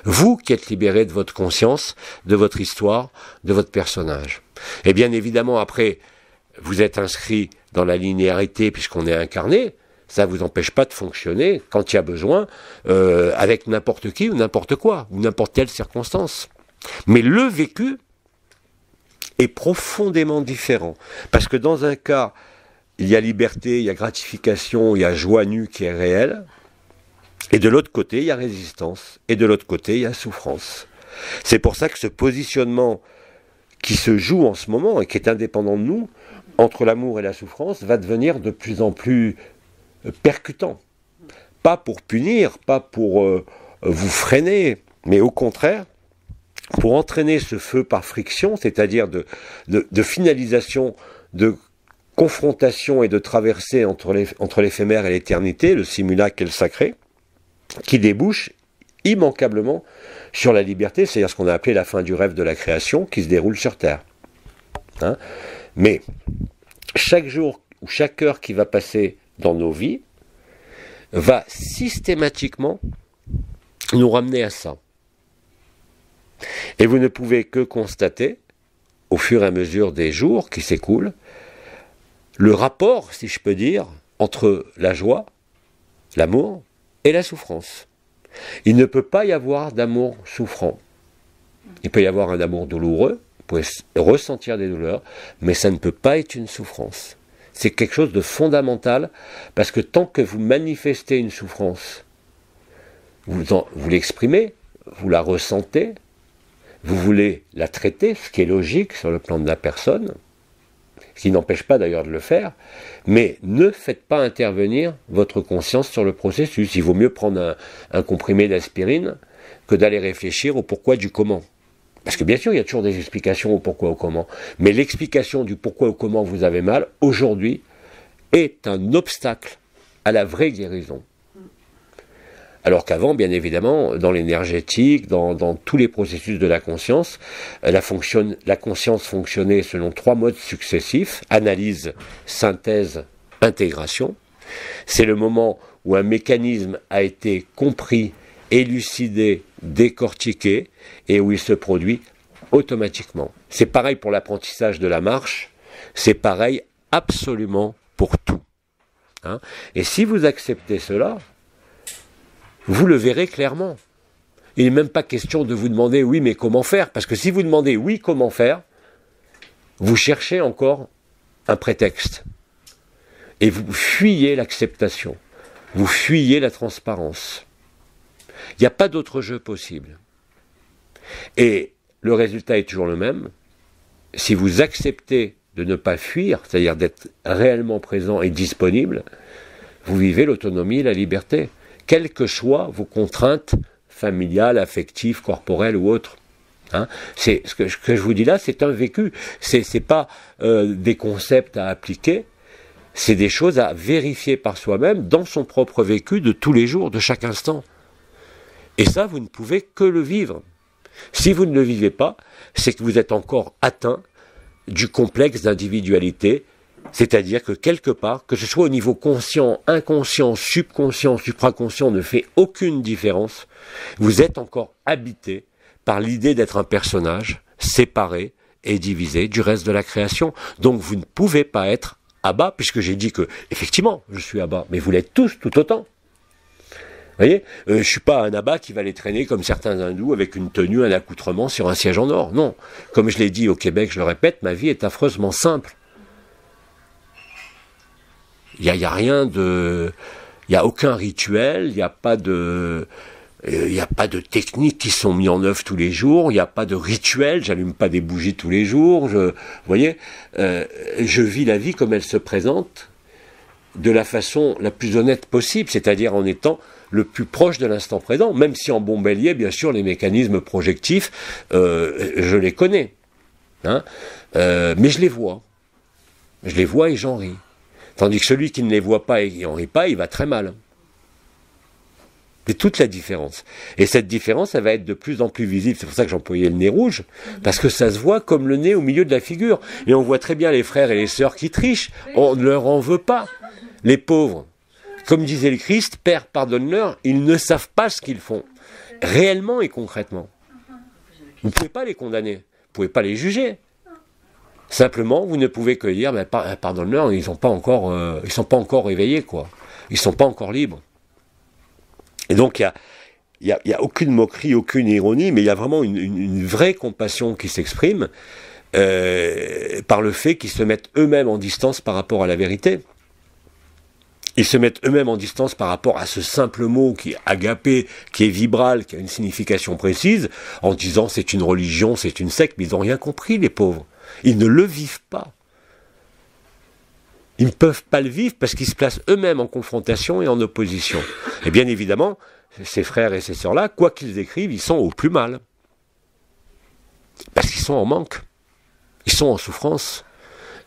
Speaker 1: Vous qui êtes libéré de votre conscience, de votre histoire, de votre personnage. Et bien évidemment, après, vous êtes inscrit dans la linéarité puisqu'on est incarné, ça ne vous empêche pas de fonctionner quand il y a besoin, avec n'importe qui ou n'importe quoi, ou n'importe quelle circonstance. Mais le vécu est profondément différent. Parce que dans un cas, il y a liberté, il y a gratification, il y a joie nue qui est réelle. Et de l'autre côté, il y a résistance. Et de l'autre côté, il y a souffrance. C'est pour ça que ce positionnement qui se joue en ce moment et qui est indépendant de nous, entre l'amour et la souffrance, va devenir de plus en plus percutant. Pas pour punir, pas pour vous freiner, mais au contraire, pour entraîner ce feu par friction, c'est-à-dire de finalisation, de confrontation et de traversée entre l'éphémère et l'éternité, le simulacre et le sacré, qui débouche immanquablement sur la liberté, c'est-à-dire ce qu'on a appelé la fin du rêve de la création qui se déroule sur Terre. Hein ? Mais chaque jour ou chaque heure qui va passer dans nos vies va systématiquement nous ramener à ça. Et vous ne pouvez que constater, au fur et à mesure des jours qui s'écoulent, le rapport, si je peux dire, entre la joie, l'amour et la souffrance. Il ne peut pas y avoir d'amour souffrant. Il peut y avoir un amour douloureux, vous pouvez ressentir des douleurs, mais ça ne peut pas être une souffrance. C'est quelque chose de fondamental, parce que tant que vous manifestez une souffrance, vous l'exprimez, vous la ressentez, vous voulez la traiter, ce qui est logique sur le plan de la personne, ce qui n'empêche pas d'ailleurs de le faire, mais ne faites pas intervenir votre conscience sur le processus. Il vaut mieux prendre un comprimé d'aspirine que d'aller réfléchir au pourquoi du comment. Parce que bien sûr, il y a toujours des explications au pourquoi au comment, mais l'explication du pourquoi au comment vous avez mal, aujourd'hui, est un obstacle à la vraie guérison. Alors qu'avant, bien évidemment, dans l'énergétique, dans tous les processus de la conscience, la conscience fonctionnait selon 3 modes successifs, analyse, synthèse, intégration. C'est le moment où un mécanisme a été compris, élucidé, décortiqué, et où il se produit automatiquement. C'est pareil pour l'apprentissage de la marche, c'est pareil absolument pour tout. Hein ? Et si vous acceptez cela, vous le verrez clairement. Il n'est même pas question de vous demander « oui, mais comment faire ?» Parce que si vous demandez « oui, comment faire ?» vous cherchez encore un prétexte. Et vous fuyez l'acceptation. Vous fuyez la transparence. Il n'y a pas d'autre jeu possible. Et le résultat est toujours le même. Si vous acceptez de ne pas fuir, c'est-à-dire d'être réellement présent et disponible, vous vivez l'autonomie et la liberté. Quelles que soient vos contraintes familiales, affectives, corporelles ou autres. Hein, c'est ce que je vous dis là, c'est un vécu. C'est pas des concepts à appliquer, c'est des choses à vérifier par soi-même dans son propre vécu de tous les jours, de chaque instant. Et ça, vous ne pouvez que le vivre. Si vous ne le vivez pas, c'est que vous êtes encore atteint du complexe d'individualité. C'est-à-dire que quelque part, que ce soit au niveau conscient, inconscient, subconscient, supraconscient, ne fait aucune différence. Vous êtes encore habité par l'idée d'être un personnage séparé et divisé du reste de la création. Donc vous ne pouvez pas être Abba, puisque j'ai dit que, effectivement, je suis Abba, mais vous l'êtes tous tout autant. Vous voyez, je suis pas un Abba qui va les traîner comme certains hindous avec une tenue, un accoutrement sur un siège en or. Non. Comme je l'ai dit au Québec, je le répète, ma vie est affreusement simple. Il y a rien de, il y a aucun rituel, il n'y a pas de techniques qui sont mis en œuvre tous les jours, il n'y a pas de rituel, j'allume pas des bougies tous les jours, vous voyez, je vis la vie comme elle se présente, de la façon la plus honnête possible, c'est-à-dire en étant le plus proche de l'instant présent, même si en bon bélier, bien sûr, les mécanismes projectifs, je les connais, hein, mais je les vois et j'en ris. Tandis que celui qui ne les voit pas et n'en rit pas, il va très mal. C'est toute la différence. Et cette différence, elle va être de plus en plus visible. C'est pour ça que j'employais le nez rouge, parce que ça se voit comme le nez au milieu de la figure. Et on voit très bien les frères et les sœurs qui trichent. On ne leur en veut pas. Les pauvres. Comme disait le Christ, Père, pardonne-leur, ils ne savent pas ce qu'ils font. Réellement et concrètement. Vous ne pouvez pas les condamner. Vous ne pouvez pas les juger. Simplement, vous ne pouvez que dire, mais pardonne-leur, ils sont pas encore éveillés, quoi. Ils sont pas encore libres. Et donc, il y a aucune moquerie, aucune ironie, mais il y a vraiment une vraie compassion qui s'exprime par le fait qu'ils se mettent eux-mêmes en distance par rapport à la vérité. Ils se mettent eux-mêmes en distance par rapport à ce simple mot qui est agapé, qui est vibral, qui a une signification précise, en disant c'est une religion, c'est une secte, mais ils n'ont rien compris, les pauvres. Ils ne le vivent pas. Ils ne peuvent pas le vivre parce qu'ils se placent eux-mêmes en confrontation et en opposition. Et bien évidemment, ces frères et ces sœurs-là, quoi qu'ils écrivent, ils sont au plus mal. Parce qu'ils sont en manque. Ils sont en souffrance.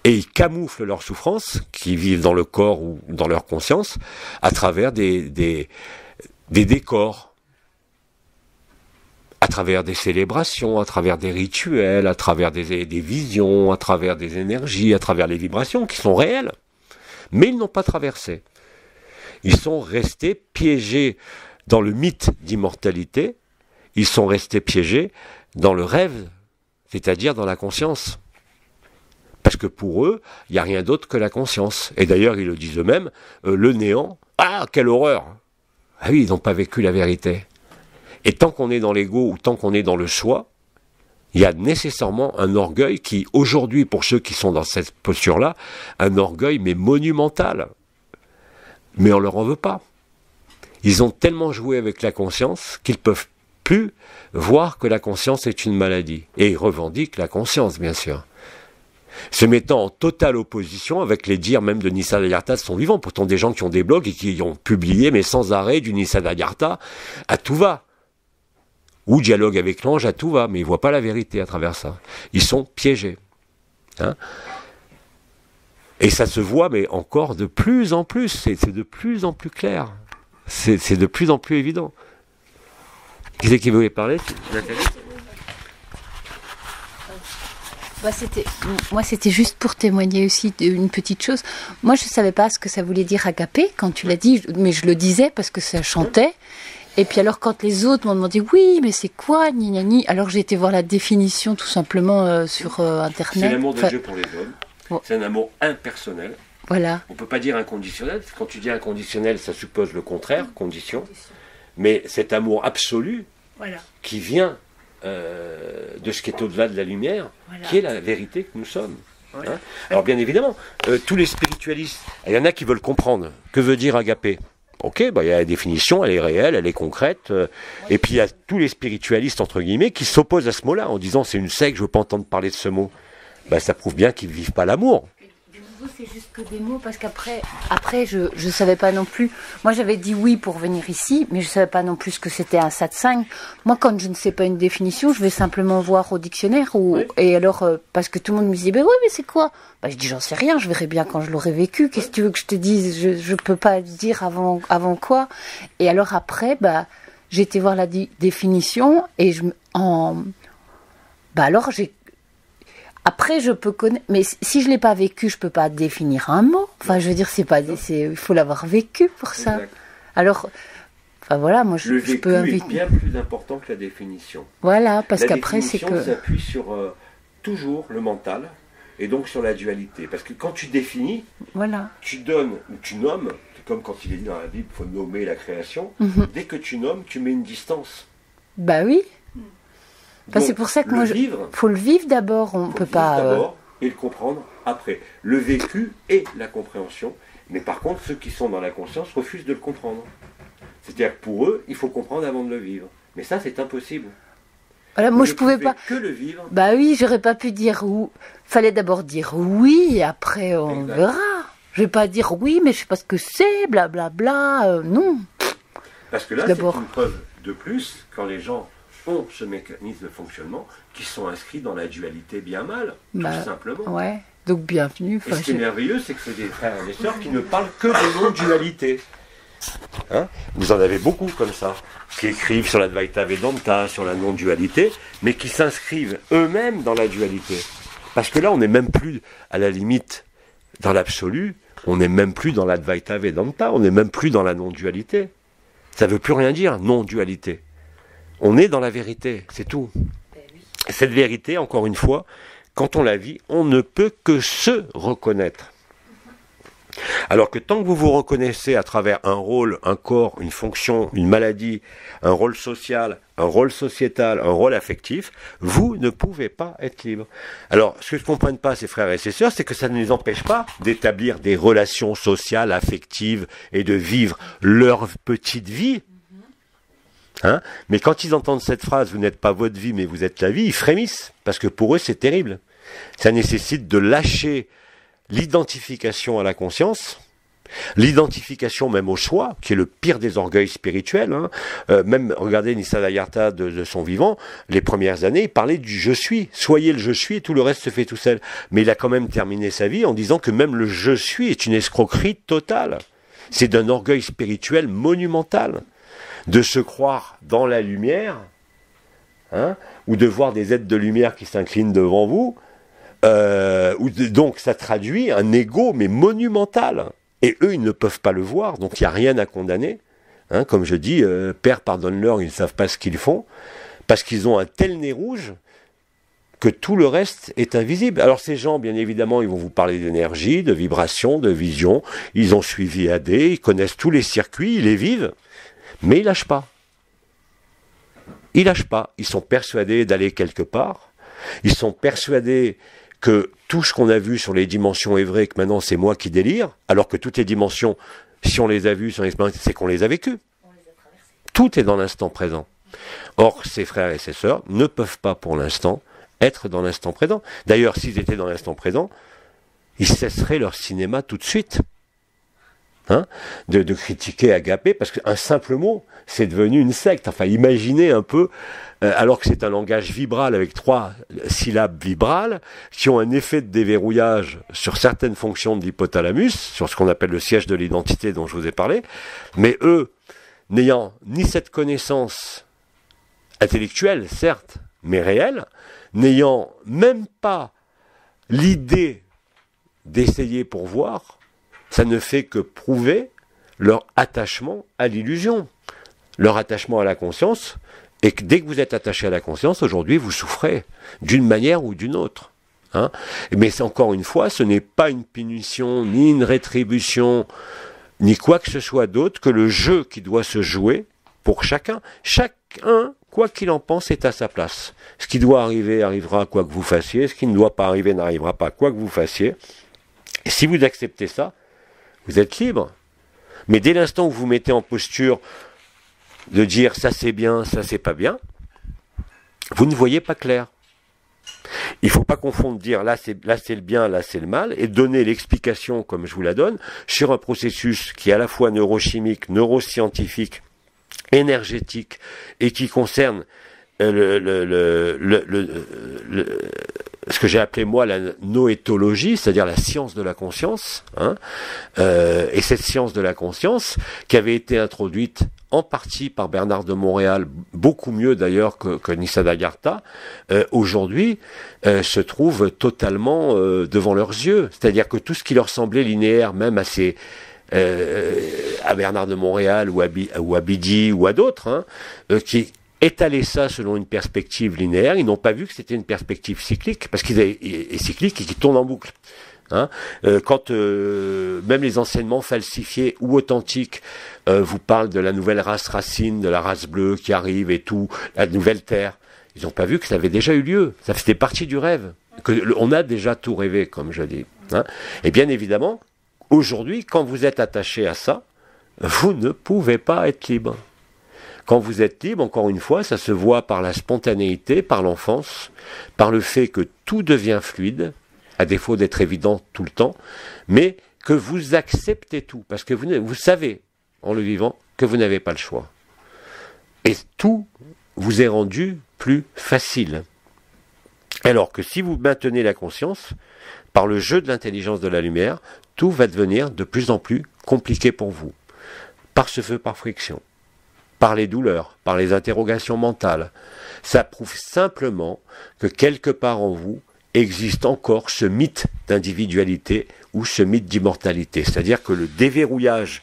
Speaker 1: Et ils camouflent leur souffrance, qui vivent dans le corps ou dans leur conscience, à travers des décors, à travers des célébrations, à travers des rituels, à travers des visions, à travers des énergies, à travers les vibrations qui sont réelles. Mais ils n'ont pas traversé. Ils sont restés piégés dans le mythe d'immortalité, ils sont restés piégés dans le rêve, c'est-à-dire dans la conscience. Parce que pour eux, il n'y a rien d'autre que la conscience. Et d'ailleurs, ils le disent eux-mêmes, le néant, ah, quelle horreur! Ah oui, ils n'ont pas vécu la vérité. Et tant qu'on est dans l'ego ou tant qu'on est dans le soi, il y a nécessairement un orgueil qui, aujourd'hui, pour ceux qui sont dans cette posture-là, un orgueil, mais monumental. Mais on ne leur en veut pas. Ils ont tellement joué avec la conscience qu'ils ne peuvent plus voir que la conscience est une maladie. Et ils revendiquent la conscience, bien sûr. Se mettant en totale opposition avec les dires même de Nisargadatta de son vivant. Pourtant des gens qui ont des blogs et qui ont publié, mais sans arrêt, du Nisargadatta à tout va. Ou dialogue avec l'ange à tout va, mais ils ne voient pas la vérité à travers ça. Ils sont piégés. Hein? Et ça se voit, mais encore de plus en plus. C'est de plus en plus clair. C'est de plus en plus évident. Qui c'est qui voulait parler, Nathalie ?
Speaker 4: Moi, c'était juste pour témoigner aussi d'une petite chose. Moi, je ne savais pas ce que ça voulait dire agapé quand tu l'as dit, mais je le disais parce que ça chantait. Et puis alors, quand les autres m'ont demandé, oui, mais c'est quoi, gna gna gna, alors j'ai été voir la définition tout simplement sur Internet.
Speaker 1: C'est l'amour de Dieu pour les hommes. Bon. C'est un amour impersonnel.
Speaker 4: Voilà.
Speaker 1: On ne peut pas dire inconditionnel. Quand tu dis inconditionnel, ça suppose le contraire, condition. Mais cet amour absolu, voilà, qui vient de ce qui est au-delà de la lumière, voilà, qui est la vérité que nous sommes. Voilà. Hein? Alors bien évidemment, tous les spiritualistes, il y en a qui veulent comprendre que veut dire agapé. Ok, bah, il y a la définition, elle est réelle, elle est concrète. Et puis il y a tous les spiritualistes, entre guillemets, qui s'opposent à ce mot-là, en disant c'est une secte, je ne veux pas entendre parler de ce mot. Bah, ça prouve bien qu'ils ne vivent pas l'amour.
Speaker 4: C'est juste que des mots, parce qu'après je savais pas non plus. Moi j'avais dit oui pour venir ici, mais je savais pas non plus ce que c'était un satsang. Moi quand je ne sais pas une définition, je vais simplement voir au dictionnaire oui. Et alors parce que tout le monde me disait oui mais c'est quoi? Bah je dis j'en sais rien, je verrai bien quand je l'aurai vécu. Qu'est-ce que tu veux que je te dise? Je peux pas dire avant quoi. Et alors après j'ai été voir la définition et alors j'ai. Après, je peux connaître, mais si je l'ai pas vécu, je peux pas définir un mot. Enfin, je veux dire, il faut l'avoir vécu pour ça. Exact. Alors, enfin voilà, moi je peux inviter.
Speaker 1: Le vécu est bien plus important que la définition.
Speaker 4: Voilà, parce qu'après c'est que.
Speaker 1: La définition s'appuie sur toujours le mental et donc sur la dualité. Parce que quand tu définis, voilà, tu donnes ou tu nommes. C'est comme quand il est dit dans la Bible, il faut nommer la création. Dès que tu nommes, tu mets une distance.
Speaker 4: Bah oui. Enfin, c'est pour ça que faut le vivre d'abord, on peut pas.
Speaker 1: D'abord et le comprendre après. Le vécu et la compréhension, mais par contre, ceux qui sont dans la conscience refusent de le comprendre. C'est-à-dire que pour eux, il faut comprendre avant de le vivre. Mais ça, c'est impossible.
Speaker 4: Voilà, moi, je pouvais pas.
Speaker 1: Que le vivre.
Speaker 4: Bah oui, j'aurais pas pu dire où. Fallait d'abord dire oui, et après on verra. Je vais pas dire oui, mais je sais pas ce que c'est, blablabla. Non.
Speaker 1: Parce que là, c'est une preuve de plus quand les gens ont ce mécanisme de fonctionnement qui sont inscrits dans la dualité bien mal, tout simplement.
Speaker 4: Ouais, donc bienvenue.
Speaker 1: Et ce qui est merveilleux, c'est que c'est des frères et des sœurs qui ne parlent que de non-dualité. Hein, vous en avez beaucoup comme ça, qui écrivent sur l'Advaita Vedanta, sur la non-dualité, mais qui s'inscrivent eux-mêmes dans la dualité. Parce que là, on n'est même plus, à la limite, dans l'absolu, on n'est même plus dans l'Advaita Vedanta, on n'est même plus dans la non-dualité. Ça ne veut plus rien dire, non-dualité. On est dans la vérité, c'est tout. Cette vérité, encore une fois, quand on la vit, on ne peut que se reconnaître. Alors que tant que vous vous reconnaissez à travers un rôle, un corps, une fonction, une maladie, un rôle social, un rôle sociétal, un rôle affectif, vous ne pouvez pas être libre. Alors, ce que ne comprennent pas ces frères et ces sœurs, c'est que ça ne les empêche pas d'établir des relations sociales, affectives et de vivre leur petite vie. Hein? Mais quand ils entendent cette phrase, vous n'êtes pas votre vie, mais vous êtes la vie, ils frémissent, parce que pour eux, c'est terrible. Ça nécessite de lâcher l'identification à la conscience, l'identification même au soi, qui est le pire des orgueils spirituels. Hein. Même, regardez Nisargadatta de son vivant, les premières années, il parlait du « je suis ». Soyez le « je suis » et tout le reste se fait tout seul. Mais il a quand même terminé sa vie en disant que même le « je suis » est une escroquerie totale. C'est d'un orgueil spirituel monumental. De se croire dans la lumière, hein, ou de voir des êtres de lumière qui s'inclinent devant vous, donc ça traduit un ego mais monumental, et eux ils ne peuvent pas le voir, donc il n'y a rien à condamner, hein, comme je dis, Père pardonne-leur, ils ne savent pas ce qu'ils font, parce qu'ils ont un tel nez rouge que tout le reste est invisible. Alors ces gens, bien évidemment, ils vont vous parler d'énergie, de vibration, de vision, ils ont suivi AD, ils connaissent tous les circuits, ils les vivent, mais ils lâchent pas. Ils lâchent pas, ils sont persuadés d'aller quelque part, ils sont persuadés que tout ce qu'on a vu sur les dimensions est vrai, que maintenant c'est moi qui délire, alors que toutes les dimensions, si on les a vues sur l'expérience, c'est qu'on les a vécues. Tout est dans l'instant présent. Or, ces frères et ces sœurs ne peuvent pas pour l'instant être dans l'instant présent. D'ailleurs, s'ils étaient dans l'instant présent, ils cesseraient leur cinéma tout de suite. Hein, de critiquer Agapé, parce qu'un simple mot, c'est devenu une secte. Enfin, imaginez un peu, alors que c'est un langage vibral avec 3 syllabes vibrales, qui ont un effet de déverrouillage sur certaines fonctions de l'hypothalamus, sur ce qu'on appelle le siège de l'identité dont je vous ai parlé, mais eux, n'ayant ni cette connaissance intellectuelle, certes, mais réelle, n'ayant même pas l'idée d'essayer pour voir, ça ne fait que prouver leur attachement à l'illusion, leur attachement à la conscience, et que dès que vous êtes attaché à la conscience, aujourd'hui, vous souffrez d'une manière ou d'une autre. Hein. Mais encore une fois, ce n'est pas une punition, ni une rétribution, ni quoi que ce soit d'autre que le jeu qui doit se jouer pour chacun. Chacun, quoi qu'il en pense, est à sa place. Ce qui doit arriver, arrivera quoi que vous fassiez, ce qui ne doit pas arriver, n'arrivera pas quoi que vous fassiez. Et si vous acceptez ça, vous êtes libre. Mais dès l'instant où vous mettez en posture de dire ça c'est bien, ça c'est pas bien, vous ne voyez pas clair. Il ne faut pas confondre dire là c'est le bien, là c'est le mal, et donner l'explication comme je vous la donne sur un processus qui est à la fois neurochimique, neuroscientifique, énergétique et qui concerne ce que j'ai appelé moi la noétologie, c'est-à-dire la science de la conscience, hein, et cette science de la conscience qui avait été introduite en partie par Bernard de Montréal, beaucoup mieux d'ailleurs que Nisargadatta, aujourd'hui se trouve totalement devant leurs yeux. C'est-à-dire que tout ce qui leur semblait linéaire, même à Bernard de Montréal ou à Bidi ou à d'autres, hein, qui étaler ça selon une perspective linéaire, ils n'ont pas vu que c'était une perspective cyclique, parce qu'il est cyclique et qui tourne en boucle. Hein, quand même les enseignements falsifiés ou authentiques vous parlent de la nouvelle race racine, de la race bleue qui arrive et tout, la nouvelle terre, ils n'ont pas vu que ça avait déjà eu lieu. Ça faisait partie du rêve. On a déjà tout rêvé, comme je dis. Hein. Et bien évidemment, aujourd'hui, quand vous êtes attaché à ça, vous ne pouvez pas être libre. Quand vous êtes libre, encore une fois, ça se voit par la spontanéité, par l'enfance, par le fait que tout devient fluide, à défaut d'être évident tout le temps, mais que vous acceptez tout, parce que vous savez, en le vivant, que vous n'avez pas le choix. Et tout vous est rendu plus facile. Alors que si vous maintenez la conscience, par le jeu de l'intelligence de la lumière, tout va devenir de plus en plus compliqué pour vous. Par ce feu, par friction. Par les douleurs, par les interrogations mentales. Ça prouve simplement que quelque part en vous existe encore ce mythe d'individualité ou ce mythe d'immortalité. C'est-à-dire que le déverrouillage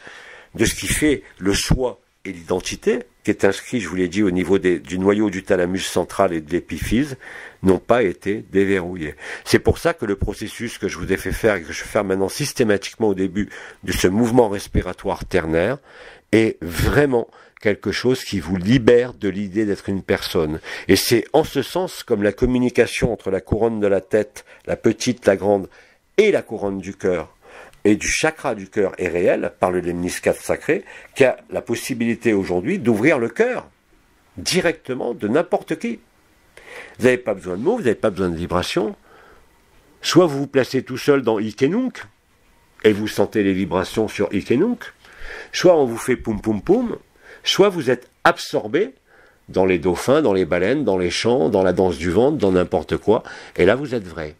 Speaker 1: de ce qui fait le soi et l'identité, qui est inscrit, je vous l'ai dit, au niveau du noyau du thalamus central et de l'épiphyse, n'ont pas été déverrouillés. C'est pour ça que le processus que je vous ai fait faire et que je fais maintenant systématiquement au début de ce mouvement respiratoire ternaire est vraiment quelque chose qui vous libère de l'idée d'être une personne. Et c'est en ce sens, comme la communication entre la couronne de la tête, la petite, la grande, et la couronne du cœur, et du chakra du cœur est réelle, par le lemniscate sacré, qui a la possibilité aujourd'hui d'ouvrir le cœur directement de n'importe qui. Vous n'avez pas besoin de mots, vous n'avez pas besoin de vibrations. Soit vous vous placez tout seul dans Ikenunk, et vous sentez les vibrations sur Ikenunk, soit on vous fait poum poum poum, soit vous êtes absorbé dans les dauphins, dans les baleines, dans les chants, dans la danse du ventre, dans n'importe quoi, et là vous êtes vrai.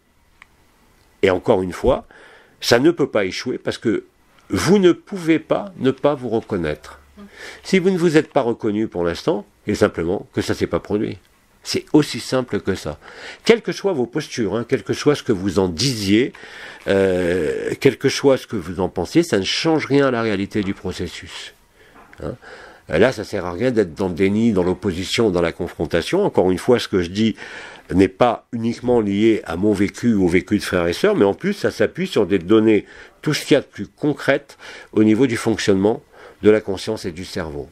Speaker 1: Et encore une fois, ça ne peut pas échouer parce que vous ne pouvez pas ne pas vous reconnaître. Si vous ne vous êtes pas reconnu pour l'instant, c'est simplement que ça ne s'est pas produit. C'est aussi simple que ça. Quelles que soient vos postures, quel que soit ce que vous en disiez, quel que soit ce que vous en pensiez, ça ne change rien à la réalité du processus. Là, ça sert à rien d'être dans le déni, dans l'opposition, dans la confrontation. Encore une fois, ce que je dis n'est pas uniquement lié à mon vécu ou au vécu de frères et sœurs, mais en plus, ça s'appuie sur des données, tout ce qu'il y a de plus concrète au niveau du fonctionnement de la conscience et du cerveau.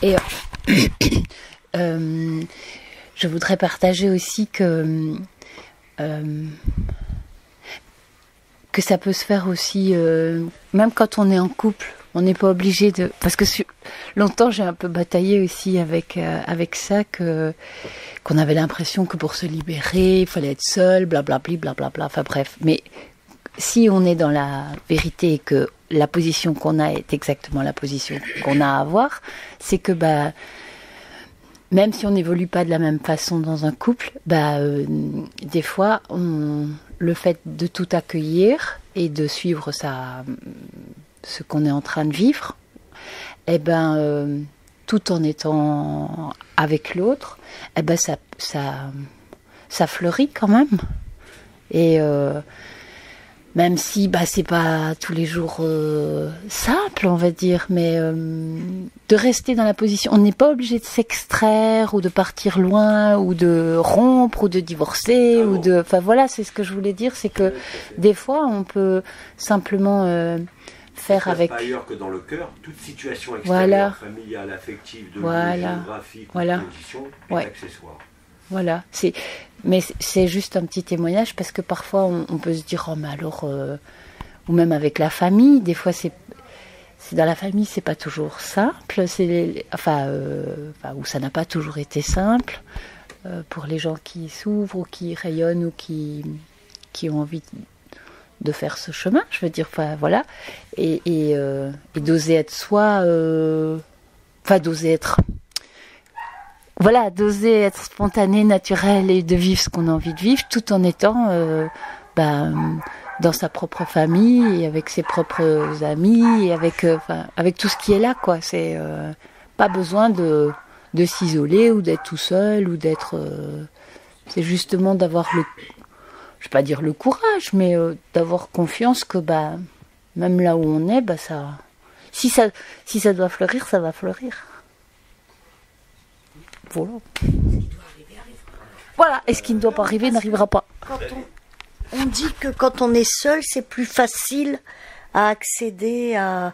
Speaker 4: Et je voudrais partager aussi que ça peut se faire aussi, même quand on est en couple, on n'est pas obligé de... Parce que longtemps j'ai un peu bataillé aussi avec ça, qu'on avait l'impression que pour se libérer, il fallait être seul, blablabla, blablabla, enfin bref. Mais si on est dans la vérité et que la position qu'on a est exactement la position qu'on a à avoir, c'est que même si on n'évolue pas de la même façon dans un couple, des fois, le fait de tout accueillir et de suivre ce qu'on est en train de vivre, tout en étant avec l'autre, ça fleurit quand même. Et même si c'est pas tous les jours simple, on va dire, mais de rester dans la position, on n'est pas obligé de s'extraire ou de partir loin ou de rompre ou de divorcer enfin voilà, c'est ce que je voulais dire, c'est que des fois on peut simplement faire avec.
Speaker 1: Pas ailleurs que dans le cœur, toute situation extérieure, familiale, affective, de géographique, de condition est accessoire.
Speaker 4: Voilà, mais c'est juste un petit témoignage parce que parfois on peut se dire mais alors ou même avec la famille, des fois c'est dans la famille c'est pas toujours simple, ou ça n'a pas toujours été simple pour les gens qui s'ouvrent ou qui rayonnent ou qui ont envie de faire ce chemin, je veux dire, voilà, et d'oser être soi, d'oser être. Voilà, d'oser être spontané, naturel et de vivre ce qu'on a envie de vivre tout en étant dans sa propre famille et avec ses propres amis et avec tout ce qui est là, quoi. C'est pas besoin de s'isoler ou d'être tout seul ou d'être... c'est justement d'avoir je vais pas dire le courage, mais d'avoir confiance que même là où on est, si ça doit fleurir, ça va fleurir. Voilà, et ce qui ne doit pas arriver n'arrivera pas.
Speaker 5: On dit que quand on est seul, c'est plus facile à accéder à...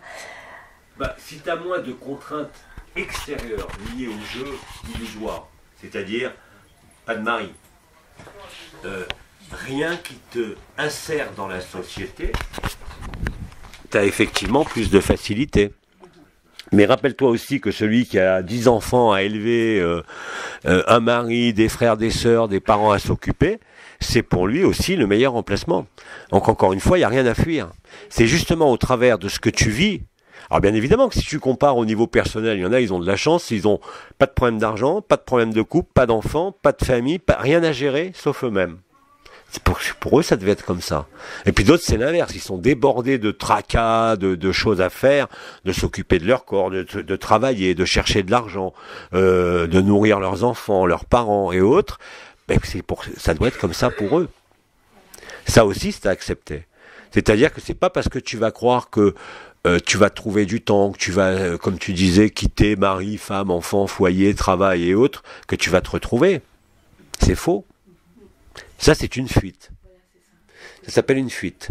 Speaker 1: Si tu as moins de contraintes extérieures liées au jeu illusoire, c'est-à-dire pas de mari, rien qui te insère dans la société, tu as effectivement plus de facilité. Mais rappelle-toi aussi que celui qui a 10 enfants à élever, un mari, des frères, des sœurs, des parents à s'occuper, c'est pour lui aussi le meilleur emplacement. Donc encore une fois, il n'y a rien à fuir. C'est justement au travers de ce que tu vis. Alors bien évidemment que si tu compares au niveau personnel, il y en a, ils ont de la chance, ils ont pas de problème d'argent, pas de problème de couple, pas d'enfants, pas de famille, rien à gérer, sauf eux-mêmes. Pour eux, ça devait être comme ça. Et puis d'autres, c'est l'inverse. Ils sont débordés de tracas, de choses à faire, de s'occuper de leur corps, de travailler, de chercher de l'argent, de nourrir leurs enfants, leurs parents et autres, ben ça doit être comme ça pour eux. Ça aussi, c'est à accepter. C'est-à-dire que c'est pas parce que tu vas croire que tu vas trouver du temps, que tu vas, comme tu disais, quitter mari, femme, enfant, foyer, travail et autres, que tu vas te retrouver. C'est faux. Ça, c'est une fuite. Ça s'appelle une fuite.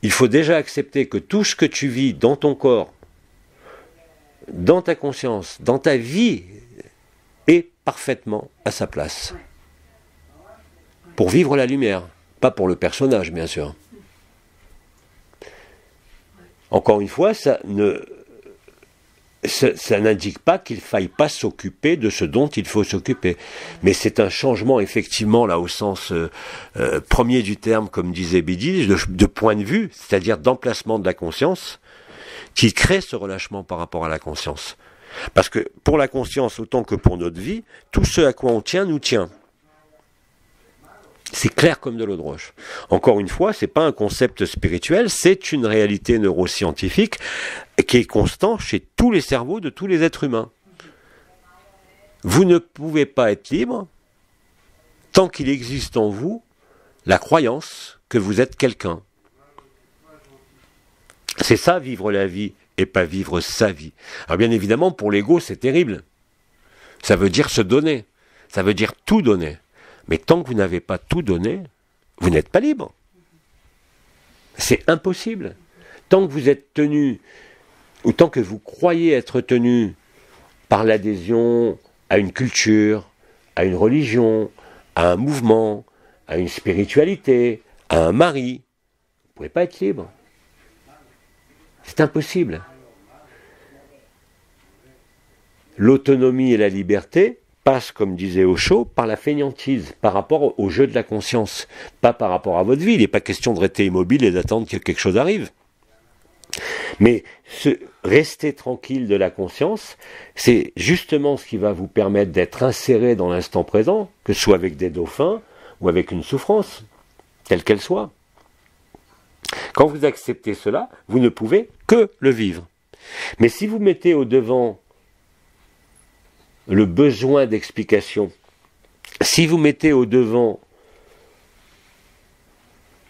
Speaker 1: Il faut déjà accepter que tout ce que tu vis dans ton corps, dans ta conscience, dans ta vie, est parfaitement à sa place. Pour vivre la lumière, pas pour le personnage, bien sûr. Encore une fois, ça n'indique pas qu'il ne faille pas s'occuper de ce dont il faut s'occuper. Mais c'est un changement, effectivement, là, au sens premier du terme, comme disait Bidi, de point de vue, c'est-à-dire d'emplacement de la conscience, qui crée ce relâchement par rapport à la conscience. Parce que pour la conscience, autant que pour notre vie, tout ce à quoi on tient, nous tient. C'est clair comme de l'eau de roche. Encore une fois, c'est pas un concept spirituel, c'est une réalité neuroscientifique qui est constant chez tous les cerveaux de tous les êtres humains. Vous ne pouvez pas être libre tant qu'il existe en vous la croyance que vous êtes quelqu'un. C'est ça, vivre la vie, et pas vivre sa vie. Alors bien évidemment, pour l'ego, c'est terrible. Ça veut dire se donner. Ça veut dire tout donner. Mais tant que vous n'avez pas tout donné, vous n'êtes pas libre. C'est impossible. Tant que vous êtes tenu, ou tant que vous croyez être tenu par l'adhésion à une culture, à une religion, à un mouvement, à une spiritualité, à un mari, vous ne pouvez pas être libre. C'est impossible. L'autonomie et la liberté passe, comme disait Osho, par la fainéantise, par rapport au jeu de la conscience, pas par rapport à votre vie. Il n'est pas question de rester immobile et d'attendre que quelque chose arrive. Mais rester tranquille de la conscience, c'est justement ce qui va vous permettre d'être inséré dans l'instant présent, que ce soit avec des dauphins ou avec une souffrance, telle qu'elle soit. Quand vous acceptez cela, vous ne pouvez que le vivre. Mais si vous mettez au devant le besoin d'explication, si vous mettez au devant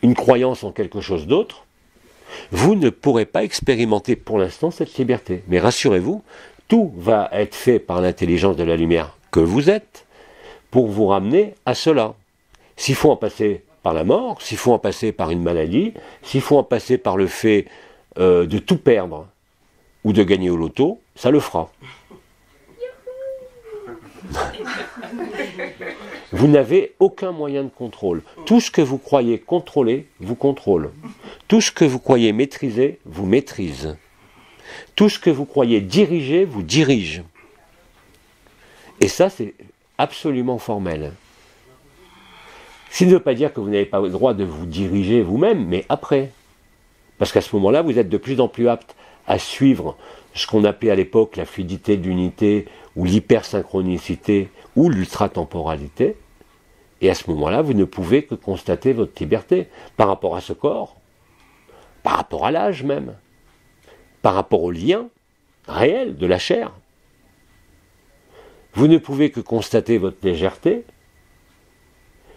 Speaker 1: une croyance en quelque chose d'autre, vous ne pourrez pas expérimenter pour l'instant cette liberté. Mais rassurez-vous, tout va être fait par l'intelligence de la lumière que vous êtes pour vous ramener à cela. S'il faut en passer par la mort, s'il faut en passer par une maladie, s'il faut en passer par le fait de tout perdre ou de gagner au loto, ça le fera. Vous n'avez aucun moyen de contrôle. Tout ce que vous croyez contrôler, vous contrôle. Tout ce que vous croyez maîtriser, vous maîtrise. Tout ce que vous croyez diriger, vous dirige. Et ça, c'est absolument formel. Ce qui ne veut pas dire que vous n'avez pas le droit de vous diriger vous-même, mais après. Parce qu'à ce moment-là, vous êtes de plus en plus apte à suivre ce qu'on appelait à l'époque la fluidité de l'unité, ou l'hypersynchronicité, ou l'ultratemporalité. Et à ce moment-là, vous ne pouvez que constater votre liberté par rapport à ce corps, par rapport à l'âge même, par rapport au lien réel de la chair. Vous ne pouvez que constater votre légèreté.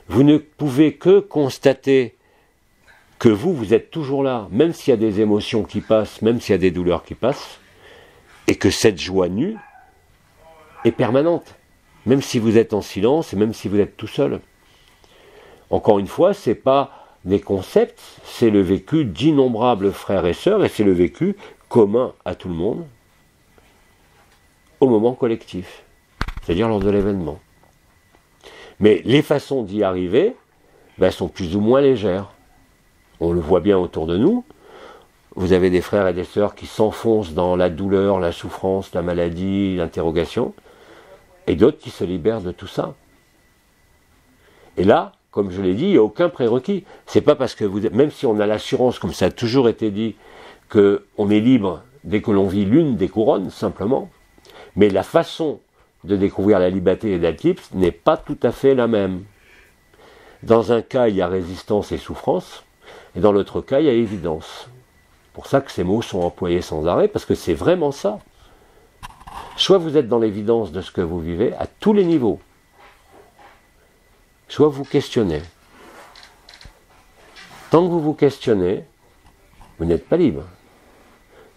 Speaker 1: Vous ne pouvez que constater que vous êtes toujours là, même s'il y a des émotions qui passent, même s'il y a des douleurs qui passent, et que cette joie nue est permanente, même si vous êtes en silence et même si vous êtes tout seul. Encore une fois, ce n'est pas des concepts, c'est le vécu d'innombrables frères et sœurs, et c'est le vécu commun à tout le monde, au moment collectif, c'est-à-dire lors de l'événement. Mais les façons d'y arriver sont plus ou moins légères. On le voit bien autour de nous. Vous avez des frères et des sœurs qui s'enfoncent dans la douleur, la souffrance, la maladie, l'interrogation, et d'autres qui se libèrent de tout ça. Et là, comme je l'ai dit, il n'y a aucun prérequis. C'est pas parce que même si on a l'assurance, comme ça a toujours été dit, qu'on est libre dès que l'on vit l'une des couronnes, simplement, mais la façon de découvrir la liberté et d'être libre n'est pas tout à fait la même. Dans un cas, il y a résistance et souffrance, et dans l'autre cas, il y a évidence. C'est pour ça que ces mots sont employés sans arrêt, parce que c'est vraiment ça. Soit vous êtes dans l'évidence de ce que vous vivez, à tous les niveaux. soit vous questionnez. Tant que vous vous questionnez, vous n'êtes pas libre.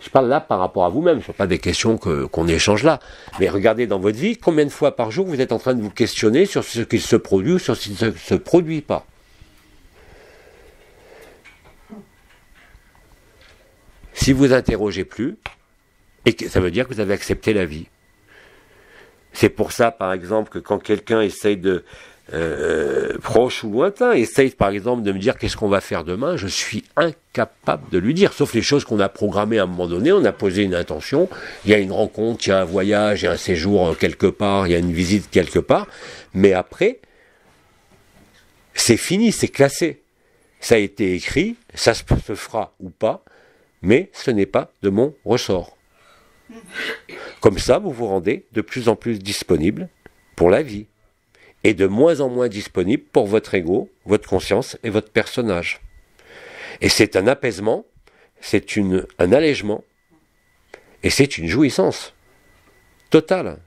Speaker 1: Je parle là par rapport à vous-même, ce ne sont pas des questions qu'on échange là. Mais regardez dans votre vie, combien de fois par jour vous êtes en train de vous questionner sur ce qui se produit ou sur ce qui ne se produit pas. Si vous interrogez plus, ça veut dire que vous avez accepté la vie. C'est pour ça, par exemple, que quand quelqu'un essaye de, proche ou lointain, essaye par exemple de me dire qu'est-ce qu'on va faire demain, je suis incapable de lui dire, sauf les choses qu'on a programmées à un moment donné, on a posé une intention, il y a une rencontre, il y a un voyage, il y a un séjour quelque part, il y a une visite quelque part, mais après, c'est fini, c'est classé. Ça a été écrit, ça se fera ou pas, mais ce n'est pas de mon ressort. Comme ça, vous vous rendez de plus en plus disponible pour la vie. Et de moins en moins disponible pour votre ego, votre conscience et votre personnage. Et c'est un apaisement, c'est un allègement, et c'est une jouissance totale.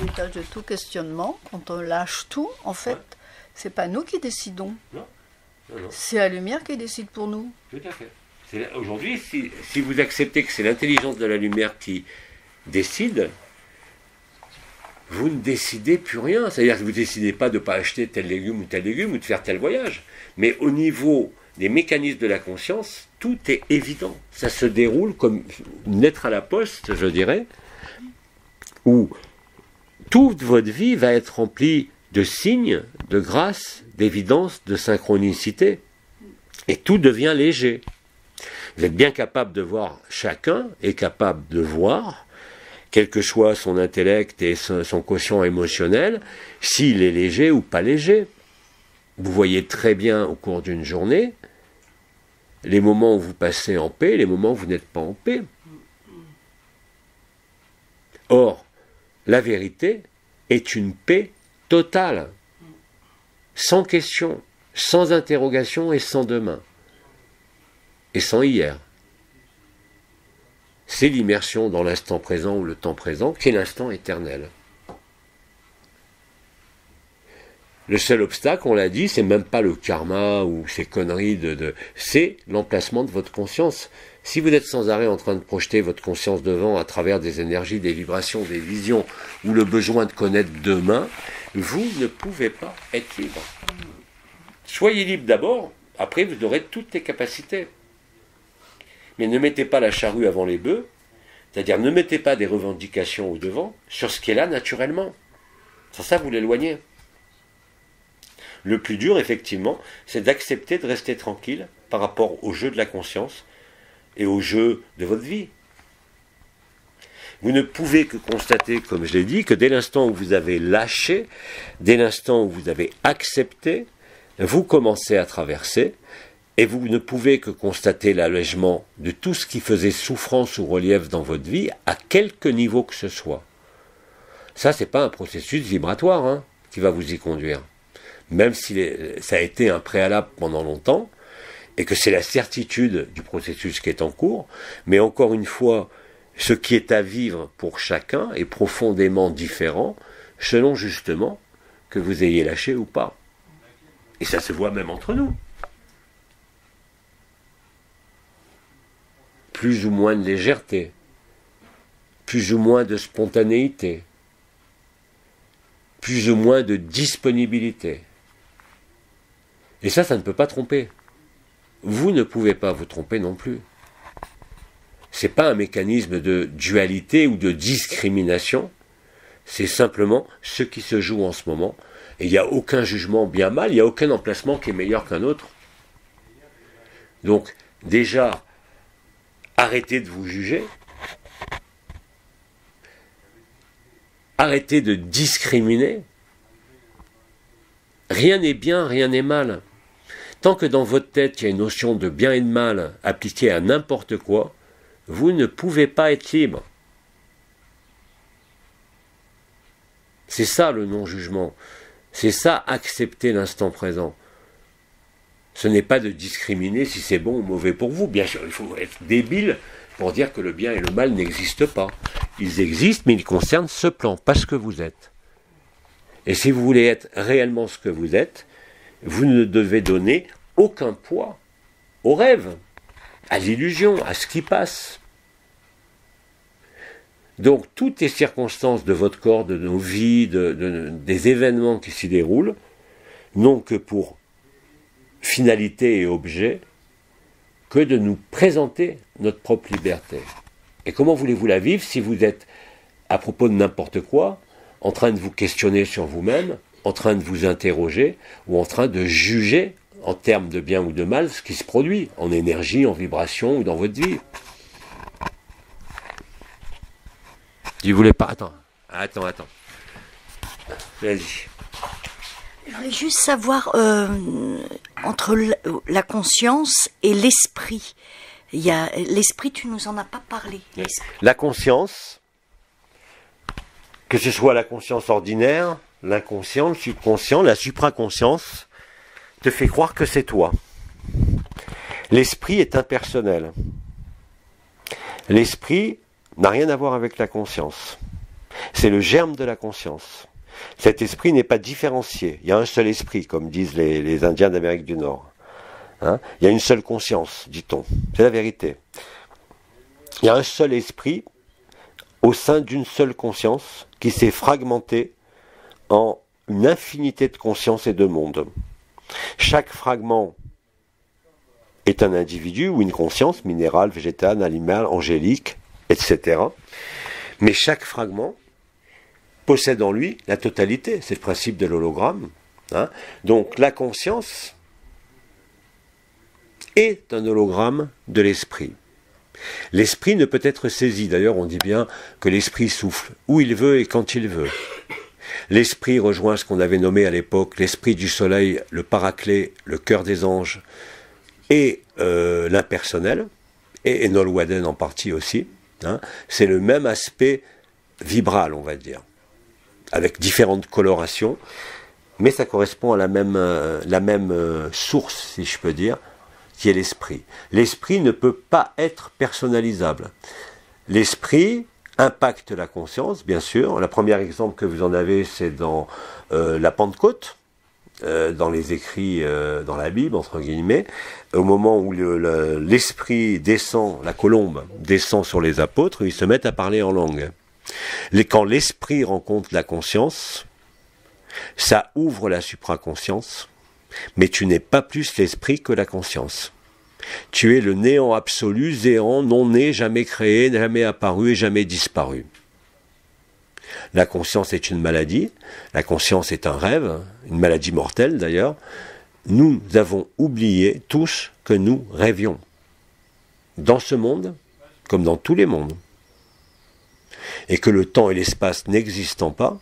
Speaker 2: Le détail de tout questionnement, quand on lâche tout, en fait, c'est pas nous qui décidons.
Speaker 1: Non.
Speaker 2: C'est la lumière qui décide pour nous.
Speaker 1: Tout à fait. Aujourd'hui, si vous acceptez que c'est l'intelligence de la lumière qui décide, vous ne décidez plus rien. C'est-à-dire que vous ne décidez pas de ne pas acheter tel légume ou de faire tel voyage. Mais au niveau des mécanismes de la conscience, tout est évident. Ça se déroule comme une lettre à la poste, je dirais, où toute votre vie va être remplie de signes, de grâce, d'évidence, de synchronicité. Et tout devient léger. Vous êtes bien capable de voir, chacun est capable de voir, quel que soit son intellect et son quotient émotionnel, s'il est léger ou pas léger. Vous voyez très bien au cours d'une journée les moments où vous passez en paix, les moments où vous n'êtes pas en paix. Or, la vérité est une paix totale, sans question, sans interrogation et sans demain, et sans hier. C'est l'immersion dans l'instant présent ou le temps présent qui est l'instant éternel. Le seul obstacle, on l'a dit, c'est même pas le karma ou ces conneries c'est l'emplacement de votre conscience. Si vous êtes sans arrêt en train de projeter votre conscience devant à travers des énergies, des vibrations, des visions ou le besoin de connaître demain, vous ne pouvez pas être libre. Soyez libre d'abord, après vous aurez toutes les capacités. Mais ne mettez pas la charrue avant les bœufs, c'est-à-dire ne mettez pas des revendications au devant sur ce qui est là naturellement. Sans ça, vous l'éloignez. Le plus dur, effectivement, c'est d'accepter de rester tranquille par rapport au jeu de la conscience et au jeu de votre vie. Vous ne pouvez que constater, comme je l'ai dit, que dès l'instant où vous avez lâché, dès l'instant où vous avez accepté, vous commencez à traverser. Et vous ne pouvez que constater l'allègement de tout ce qui faisait souffrance ou relief dans votre vie, à quelque niveau que ce soit. Ça, c'est pas un processus vibratoire qui va vous y conduire. Même si ça a été un préalable pendant longtemps, et que c'est la certitude du processus qui est en cours, mais encore une fois, ce qui est à vivre pour chacun est profondément différent, selon justement que vous ayez lâché ou pas. Et ça se voit même entre nous. Plus ou moins de légèreté, plus ou moins de spontanéité, plus ou moins de disponibilité. Et ça ne peut pas tromper. Vous ne pouvez pas vous tromper non plus. Ce n'est pas un mécanisme de dualité ou de discrimination, c'est simplement ce qui se joue en ce moment. Et il n'y a aucun jugement bien mal, il n'y a aucun emplacement qui est meilleur qu'un autre. Donc, déjà, arrêtez de vous juger. Arrêtez de discriminer. Rien n'est bien, rien n'est mal. Tant que dans votre tête, il y a une notion de bien et de mal appliquée à n'importe quoi, vous ne pouvez pas être libre. C'est ça le non-jugement. C'est ça accepter l'instant présent. Ce n'est pas de discriminer si c'est bon ou mauvais pour vous. Bien sûr, il faut être débile pour dire que le bien et le mal n'existent pas. Ils existent, mais ils concernent ce plan, pas ce que vous êtes. Et si vous voulez être réellement ce que vous êtes, vous ne devez donner aucun poids au rêve, à l'illusion, à ce qui passe. Donc toutes les circonstances de votre corps, de nos vies, des événements qui s'y déroulent, n'ont que pour finalité et objet que de nous présenter notre propre liberté. Et comment voulez-vous la vivre si vous êtes, à propos de n'importe quoi, en train de vous questionner sur vous-même, en train de vous interroger, ou en train de juger, en termes de bien ou de mal, ce qui se produit, en énergie, en vibration, ou dans votre vie. Tu voulais pas... Attends. Vas-y.
Speaker 5: Je voulais juste savoir, entre la conscience et l'esprit. Il y a l'esprit, tu nous en as pas parlé.
Speaker 1: La conscience, que ce soit la conscience ordinaire, l'inconscient, le subconscient, la supraconscience, te fait croire que c'est toi. L'esprit est impersonnel. L'esprit n'a rien à voir avec la conscience. C'est le germe de la conscience. Cet esprit n'est pas différencié. Il y a un seul esprit, comme disent les Indiens d'Amérique du Nord. Hein? Il y a une seule conscience, dit-on. C'est la vérité. Il y a un seul esprit au sein d'une seule conscience qui s'est fragmentée en une infinité de consciences et de mondes. Chaque fragment est un individu ou une conscience minérale, végétale, animale, angélique, etc. Mais chaque fragment possède en lui la totalité. C'est le principe de l'hologramme. Hein. Donc la conscience est un hologramme de l'esprit. L'esprit ne peut être saisi. D'ailleurs, on dit bien que l'esprit souffle où il veut et quand il veut. L'esprit rejoint ce qu'on avait nommé à l'époque l'esprit du soleil, le paraclet, le cœur des anges et l'impersonnel, et Enol Waden en partie aussi. Hein. C'est le même aspect vibral, on va dire, avec différentes colorations, mais ça correspond à la même source, si je peux dire, qui est l'esprit. L'esprit ne peut pas être personnalisable. L'esprit impacte la conscience, bien sûr. Le premier exemple que vous en avez, c'est dans la Pentecôte, dans les écrits, dans la Bible, entre guillemets, au moment où l'esprit descend, la colombe descend sur les apôtres, ils se mettent à parler en langue. Quand l'esprit rencontre la conscience, ça ouvre la supraconscience, mais tu n'es pas plus l'esprit que la conscience. Tu es le néant absolu, zéant, non né, jamais créé, jamais apparu et jamais disparu. La conscience est une maladie, la conscience est un rêve, une maladie mortelle d'ailleurs. Nous avons oublié tous que nous rêvions. Dans ce monde, comme dans tous les mondes. Et que le temps et l'espace n'existant pas,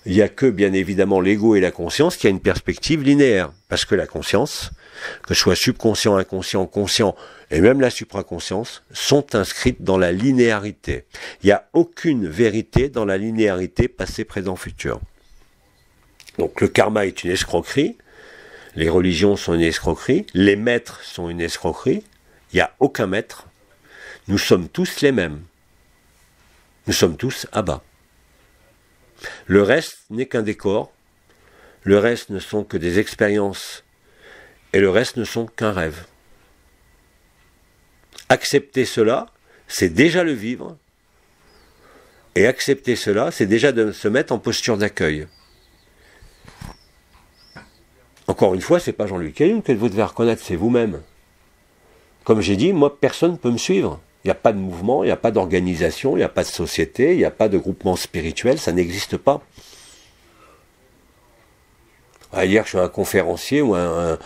Speaker 1: il n'y a que, bien évidemment, l'ego et la conscience qui a une perspective linéaire. Parce que la conscience, que ce soit subconscient, inconscient, conscient, et même la supraconscience, sont inscrites dans la linéarité. Il n'y a aucune vérité dans la linéarité passé, présent, futur. Donc le karma est une escroquerie, les religions sont une escroquerie, les maîtres sont une escroquerie, il n'y a aucun maître, nous sommes tous les mêmes. Nous sommes tous à bas. Le reste n'est qu'un décor, le reste ne sont que des expériences, et le reste ne sont qu'un rêve. Accepter cela, c'est déjà le vivre, et accepter cela, c'est déjà de se mettre en posture d'accueil. Encore une fois, c'est pas Jean-Luc Caillou que vous devez reconnaître, c'est vous-même. Comme j'ai dit, moi, personne ne peut me suivre. Il n'y a pas de mouvement, il n'y a pas d'organisation, il n'y a pas de société, il n'y a pas de groupement spirituel, ça n'existe pas. On va dire que je suis un conférencier ou un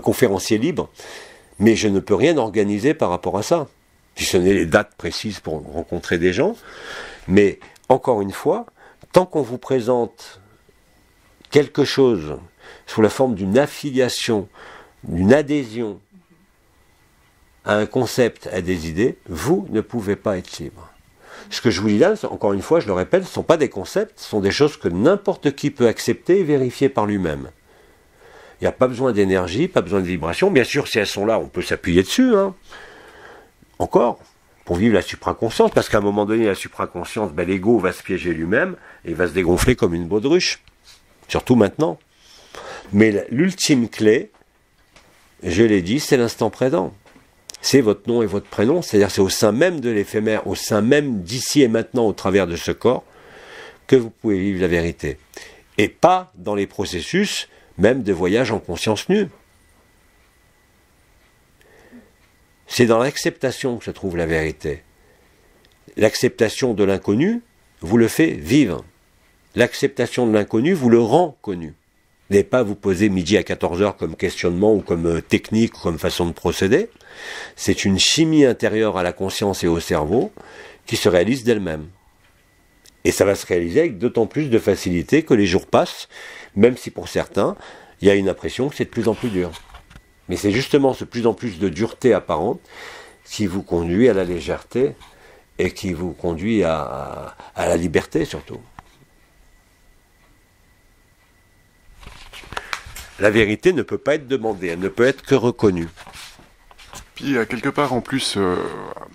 Speaker 1: conférencier libre, mais je ne peux rien organiser par rapport à ça. Si ce n'est les dates précises pour rencontrer des gens. Mais, encore une fois, tant qu'on vous présente quelque chose sous la forme d'une affiliation, d'une adhésion, à un concept, à des idées, vous ne pouvez pas être libre. Ce que je vous dis là, encore une fois, je le répète, ce ne sont pas des concepts, ce sont des choses que n'importe qui peut accepter et vérifier par lui-même. Il n'y a pas besoin d'énergie, pas besoin de vibration. Bien sûr, si elles sont là, on peut s'appuyer dessus. Hein. Encore, pour vivre la supraconscience, parce qu'à un moment donné, la supraconscience, l'ego va se piéger lui-même et il va se dégonfler comme une baudruche. surtout maintenant. Mais l'ultime clé, je l'ai dit, c'est l'instant présent. C'est votre nom et votre prénom, c'est-à-dire c'est au sein même de l'éphémère, au sein même d'ici et maintenant au travers de ce corps, que vous pouvez vivre la vérité. Et pas dans les processus même de voyage en conscience nue. C'est dans l'acceptation que se trouve la vérité. L'acceptation de l'inconnu vous le fait vivre. L'acceptation de l'inconnu vous le rend connu. N'allez pas vous poser midi à 14h comme questionnement ou comme technique ou comme façon de procéder. C'est une chimie intérieure à la conscience et au cerveau qui se réalise d'elle-même. Et ça va se réaliser avec d'autant plus de facilité que les jours passent, même si pour certains, il y a une impression que c'est de plus en plus dur. Mais c'est justement ce plus en plus de dureté apparente qui vous conduit à la légèreté et qui vous conduit à la liberté surtout. La vérité ne peut pas être demandée, elle ne peut être que reconnue.
Speaker 3: Puis, quelque part, en plus,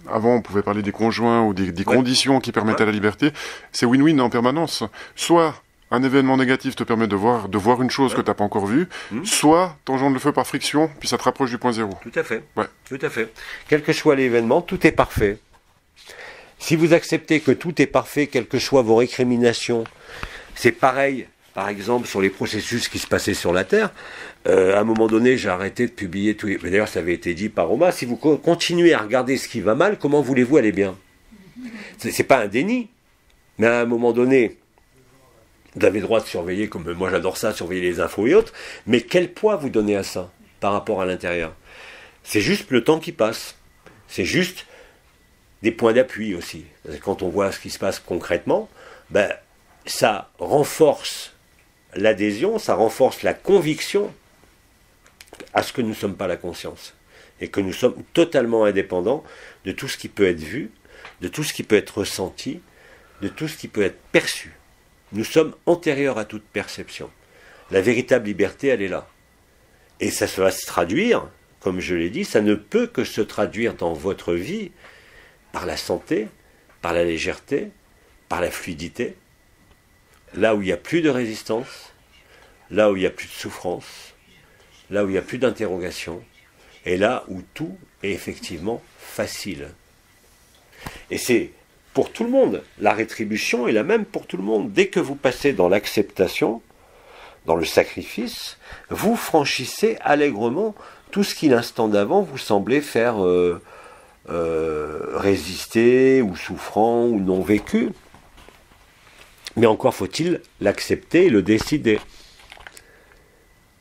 Speaker 3: avant, on pouvait parler des conjoints ou des conditions qui permettaient la liberté. C'est win-win en permanence. Soit un événement négatif te permet de voir une chose que tu n'as pas encore vue, soit t'engendres le feu par friction, puis ça te rapproche du point zéro.
Speaker 1: Tout à fait.
Speaker 3: Ouais.
Speaker 1: Tout à fait. Quel que soit l'événement, tout est parfait. Si vous acceptez que tout est parfait, quelles que soient vos récriminations, c'est pareil. Par exemple, sur les processus qui se passaient sur la Terre, à un moment donné, j'ai arrêté de publier tous les... D'ailleurs, ça avait été dit par Oma, si vous continuez à regarder ce qui va mal, comment voulez-vous aller bien? C'est pas un déni, mais à un moment donné, vous avez le droit de surveiller, comme moi j'adore ça, surveiller les infos et autres, mais quel poids vous donnez à ça, par rapport à l'intérieur? C'est juste le temps qui passe. C'est juste des points d'appui aussi. Quand on voit ce qui se passe concrètement, ben, ça renforce l'adhésion, ça renforce la conviction à ce que nous ne sommes pas la conscience et que nous sommes totalement indépendants de tout ce qui peut être vu, de tout ce qui peut être ressenti, de tout ce qui peut être perçu. Nous sommes antérieurs à toute perception. La véritable liberté, elle est là. Et ça va se traduire, comme je l'ai dit, ça ne peut que se traduire dans votre vie par la santé, par la légèreté, par la fluidité. Là où il n'y a plus de résistance, là où il n'y a plus de souffrance, là où il n'y a plus d'interrogation, et là où tout est effectivement facile. Et c'est pour tout le monde. La rétribution est la même pour tout le monde. Dès que vous passez dans l'acceptation, dans le sacrifice, vous franchissez allègrement tout ce qui l'instant d'avant vous semblait faire résister, ou souffrant, ou non vécu. Mais encore faut-il l'accepter et le décider.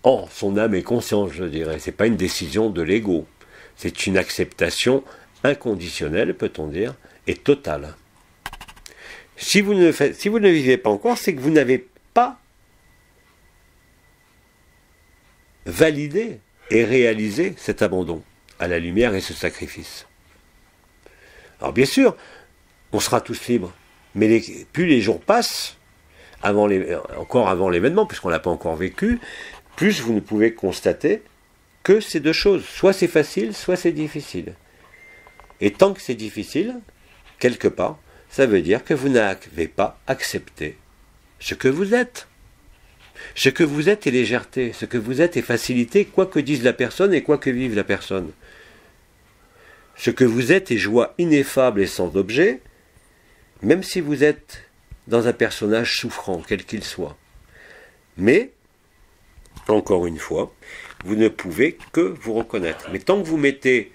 Speaker 1: En son âme et conscience, je dirais. Ce n'est pas une décision de l'ego. C'est une acceptation inconditionnelle, peut-on dire, et totale. Si vous ne vivez pas encore, c'est que vous n'avez pas validé et réalisé cet abandon à la lumière et ce sacrifice. Alors bien sûr, on sera tous libres. Mais plus les jours passent, encore avant l'événement, puisqu'on ne l'a pas encore vécu, plus vous ne pouvez constater que ces deux choses. Soit c'est facile, soit c'est difficile. Et tant que c'est difficile, quelque part, ça veut dire que vous n'avez pas accepté ce que vous êtes. Ce que vous êtes est légèreté, ce que vous êtes est facilité, quoi que dise la personne et quoi que vive la personne. Ce que vous êtes est joie ineffable et sans objet, même si vous êtes dans un personnage souffrant, quel qu'il soit. Mais, encore une fois, vous ne pouvez que vous reconnaître. Mais tant que vous mettez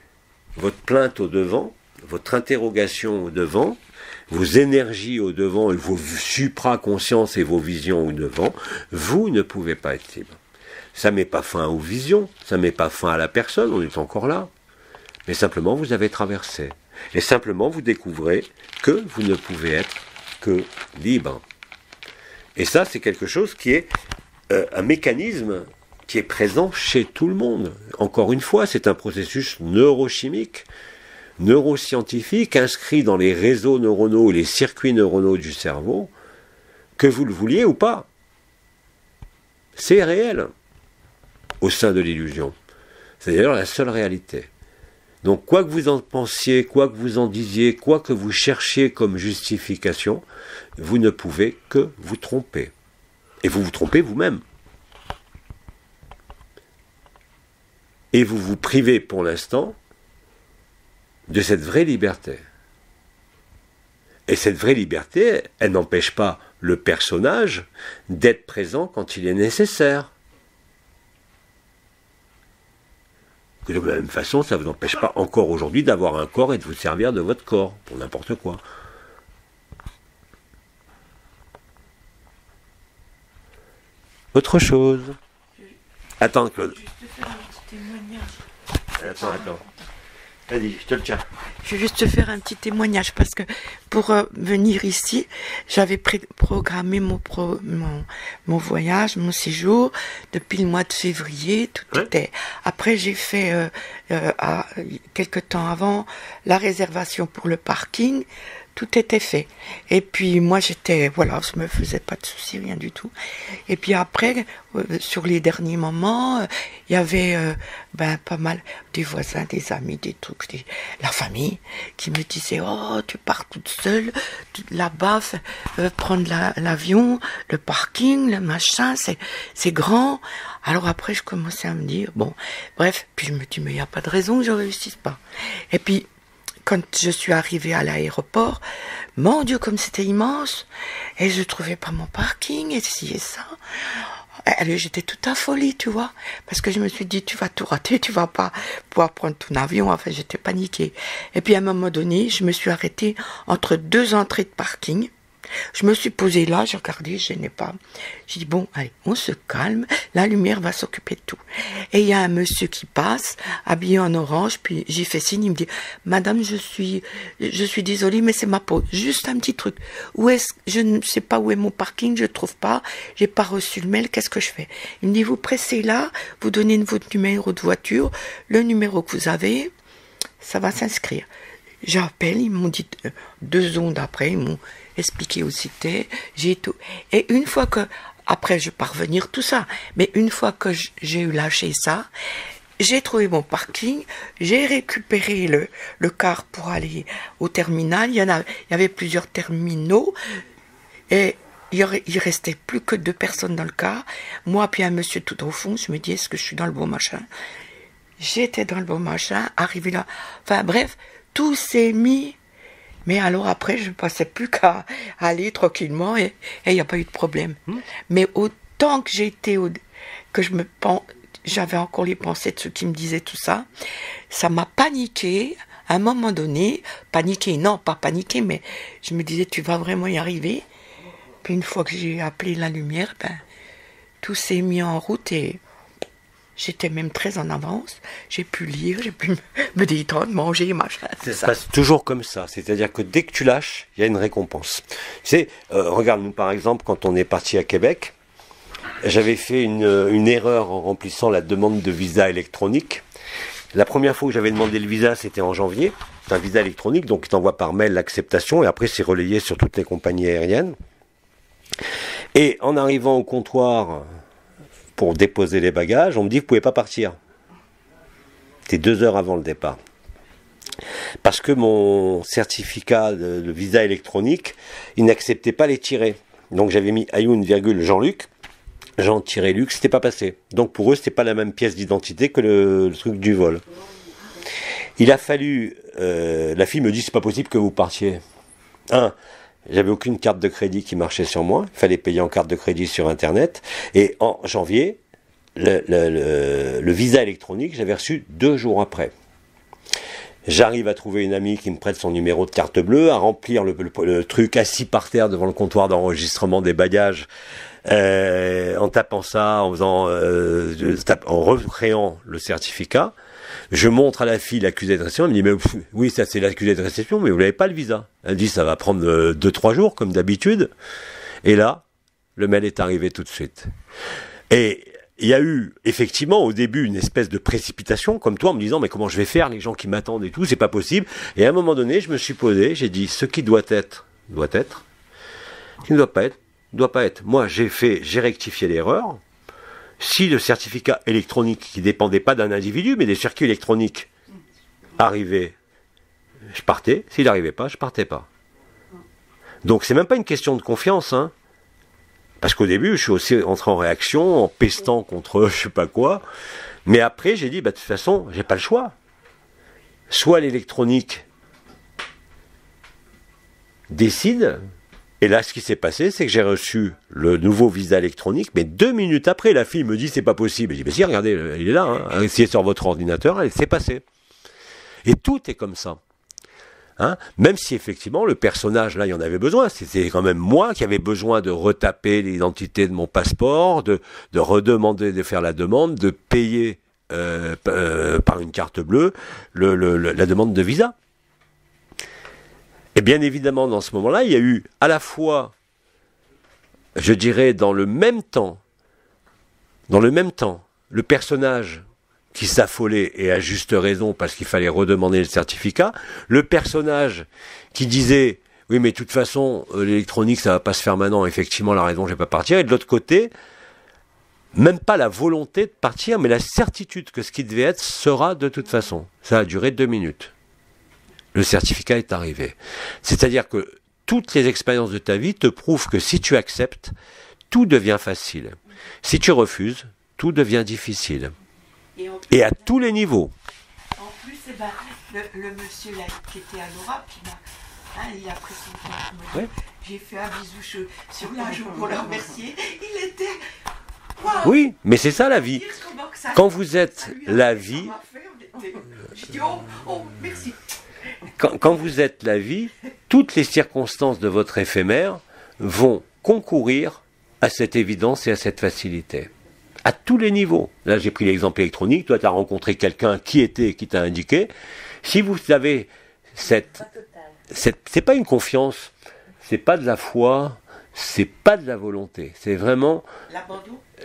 Speaker 1: votre plainte au devant, votre interrogation au devant, vos énergies au devant, et vos supraconsciences et vos visions au devant, vous ne pouvez pas être libre. Ça ne met pas fin aux visions, ça ne met pas fin à la personne, on est encore là. Mais simplement, vous avez traversé. Et simplement, vous découvrez que vous ne pouvez être que libre. Et ça, c'est quelque chose qui est un mécanisme qui est présent chez tout le monde. Encore une fois, c'est un processus neurochimique, neuroscientifique, inscrit dans les réseaux neuronaux et les circuits neuronaux du cerveau, que vous le vouliez ou pas. C'est réel au sein de l'illusion. C'est d'ailleurs la seule réalité. Donc, quoi que vous en pensiez, quoi que vous en disiez, quoi que vous cherchiez comme justification, vous ne pouvez que vous tromper. Et vous vous trompez vous-même. Et vous vous privez pour l'instant de cette vraie liberté. Et cette vraie liberté, elle n'empêche pas le personnage d'être présent quand il est nécessaire. De la même façon, ça ne vous empêche pas encore aujourd'hui d'avoir un corps et de vous servir de votre corps pour n'importe quoi. Autre chose. Attends, Claude.
Speaker 6: Juste te faire un petit témoignage.
Speaker 1: Attends. Vas-y, je te le tiens.
Speaker 6: Je vais juste te faire un petit témoignage parce que pour venir ici, j'avais programmé mon voyage, mon séjour depuis le mois de février. Tout était. Après, j'ai fait quelque temps avant la réservation pour le parking. Tout était fait. Et puis moi j'étais, je me faisais pas de soucis, rien du tout. Et puis après, sur les derniers moments, il y avait pas mal des voisins, des amis, des trucs, la famille qui me disaient oh tu pars toute seule là-bas, prendre l'avion, le parking, le machin, c'est grand. Alors après je commençais à me dire bon, bref, puis je me dis mais il n'y a pas de raison que je réussisse pas. Et puis quand je suis arrivée à l'aéroport, mon Dieu, comme c'était immense, et je trouvais pas mon parking, et ci et ça. J'étais toute affolie, tu vois, parce que je me suis dit, tu vas tout rater, tu vas pas pouvoir prendre ton avion. Enfin, j'étais paniquée. Et puis à un moment donné, je me suis arrêtée entre 2 entrées de parking. Je me suis posée là, j'ai regardé, je n'ai pas. J'ai dit, bon, allez, on se calme, la lumière va s'occuper de tout. Et il y a un monsieur qui passe, habillé en orange, puis j'ai fait signe, il me dit, madame, je suis désolée, mais c'est ma pause. Juste un petit truc. Je ne sais pas où est mon parking, je ne trouve pas, j'ai pas reçu le mail, qu'est-ce que je fais? Il me dit, vous pressez là, vous donnez votre numéro de voiture, le numéro que vous avez, ça va s'inscrire. J'appelle, ils m'ont dit 2 secondes après, ils m'ont expliqué où c'était, j'ai tout. Et une fois que, après je vais pas revenir tout ça, mais une fois que j'ai eu lâché ça, j'ai trouvé mon parking, j'ai récupéré le car pour aller au terminal, il y avait plusieurs terminaux, et il restait plus que 2 personnes dans le car, moi puis un monsieur tout au fond, je me dis est-ce que je suis dans le bon machin? J'étais dans le bon machin, arrivé là, enfin bref, tout s'est mis, mais alors après, je ne passais plus qu'à aller tranquillement et il n'y a pas eu de problème. Mais autant que j'avais encore les pensées de ceux qui me disaient tout ça, ça m'a paniqué. À un moment donné, non, pas paniqué, mais je me disais, tu vas vraiment y arriver. Puis une fois que j'ai appelé la lumière, tout s'est mis en route et j'étais même très en avance, j'ai pu lire, j'ai pu me détendre, manger, machin.
Speaker 1: Ça se passe toujours comme ça, c'est-à-dire que dès que tu lâches, il y a une récompense. Tu sais, regarde-nous par exemple, quand on est parti à Québec, j'avais fait une erreur en remplissant la demande de visa électronique. La première fois que j'avais demandé le visa, c'était en janvier. C'est un visa électronique, donc il t'envoie par mail l'acceptation, et après c'est relayé sur toutes les compagnies aériennes. Et en arrivant au comptoir pour déposer les bagages, on me dit vous ne pouvez pas partir. C'était 2 heures avant le départ. Parce que mon certificat de visa électronique, il n'acceptait pas les tirets. Donc j'avais mis Ayoun, Jean-Luc, Jean-Luc, c'était pas passé. Donc pour eux, c'était pas la même pièce d'identité que le truc du vol. Il a fallu, la fille me dit c'est pas possible que vous partiez. J'avais aucune carte de crédit qui marchait sur moi. Il fallait payer en carte de crédit sur Internet. Et en janvier, le visa électronique, j'avais reçu 2 jours après. J'arrive à trouver une amie qui me prête son numéro de carte bleue, à remplir le truc assis par terre devant le comptoir d'enregistrement des bagages, en tapant ça, en recréant le certificat. Je montre à la fille l'accusé de réception, elle me dit, mais oui, ça c'est l'accusé de réception, mais vous n'avez pas le visa. Elle dit, ça va prendre 2-3 jours, comme d'habitude. Et là, le mail est arrivé tout de suite. Et il y a eu, effectivement, au début, une espèce de précipitation, comme toi, en me disant, mais comment je vais faire, les gens qui m'attendent et tout, c'est pas possible. Et à un moment donné, je me suis posé, j'ai dit, ce qui doit être, doit être. Ce qui ne doit pas être, doit pas être. Moi, j'ai rectifié l'erreur. Si le certificat électronique, qui ne dépendait pas d'un individu, mais des circuits électroniques, arrivait, je partais. S'il n'arrivait pas, je partais pas. Donc c'est même pas une question de confiance, hein. Parce qu'au début, je suis aussi entré en réaction, en pestant contre je sais pas quoi. Mais après, j'ai dit, de toute façon, j'ai pas le choix. Soit l'électronique décide, et là, ce qui s'est passé, c'est que j'ai reçu le nouveau visa électronique, mais 2 minutes après, la fille me dit, c'est pas possible. Je dis, si, regardez, il est là, hein. Essayez sur votre ordinateur, et c'est passé. Et tout est comme ça. Hein, même si effectivement le personnage là il y en avait besoin, c'était quand même moi qui avais besoin de retaper l'identité de mon passeport, de redemander de faire la demande, de payer par une carte bleue la demande de visa. Et bien évidemment dans ce moment-là il y a eu à la fois, je dirais dans le même temps, le personnage qui s'affolait, et à juste raison, parce qu'il fallait redemander le certificat, le personnage qui disait « Oui, mais de toute façon, l'électronique, ça va pas se faire maintenant, effectivement, la raison, je vais pas partir », et de l'autre côté, même pas la volonté de partir, mais la certitude que ce qui devait être sera de toute façon. Ça a duré 2 minutes. Le certificat est arrivé. C'est-à-dire que toutes les expériences de ta vie te prouvent que si tu acceptes, tout devient facile. Si tu refuses, tout devient difficile. Et à tous les niveaux.
Speaker 6: En plus, le monsieur là, qui était à l'Aura, il a pris son temps. Ouais. J'ai fait un bisou sur la joue pour le remercier. Il était... Wow.
Speaker 1: Oui, mais c'est ça la vie. Quand vous êtes la vie...
Speaker 6: J'ai dit, oh, merci.
Speaker 1: Quand vous êtes la vie, toutes les circonstances de votre éphémère vont concourir à cette évidence et à cette facilité. À tous les niveaux. Là, j'ai pris l'exemple électronique. Toi, tu as rencontré quelqu'un qui t'a indiqué. Si vous avez c'est pas une confiance, c'est pas de la foi, c'est pas de la volonté. C'est vraiment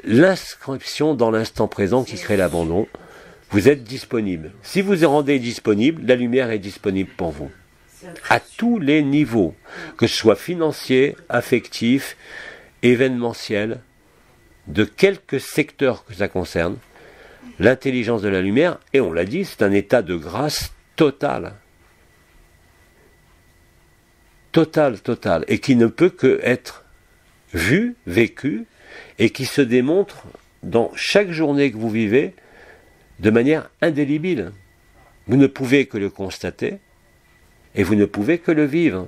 Speaker 1: l'inscription dans l'instant présent qui crée l'abandon. Vous êtes disponible. Si vous vous rendez disponible, la lumière est disponible pour vous. À tous les niveaux. Que ce soit financier, affectif, événementiel, de quelques secteurs que ça concerne, l'intelligence de la lumière, et on l'a dit, c'est un état de grâce total. Total, et qui ne peut que être vu, vécu, et qui se démontre dans chaque journée que vous vivez de manière indélébile. Vous ne pouvez que le constater, et vous ne pouvez que le vivre.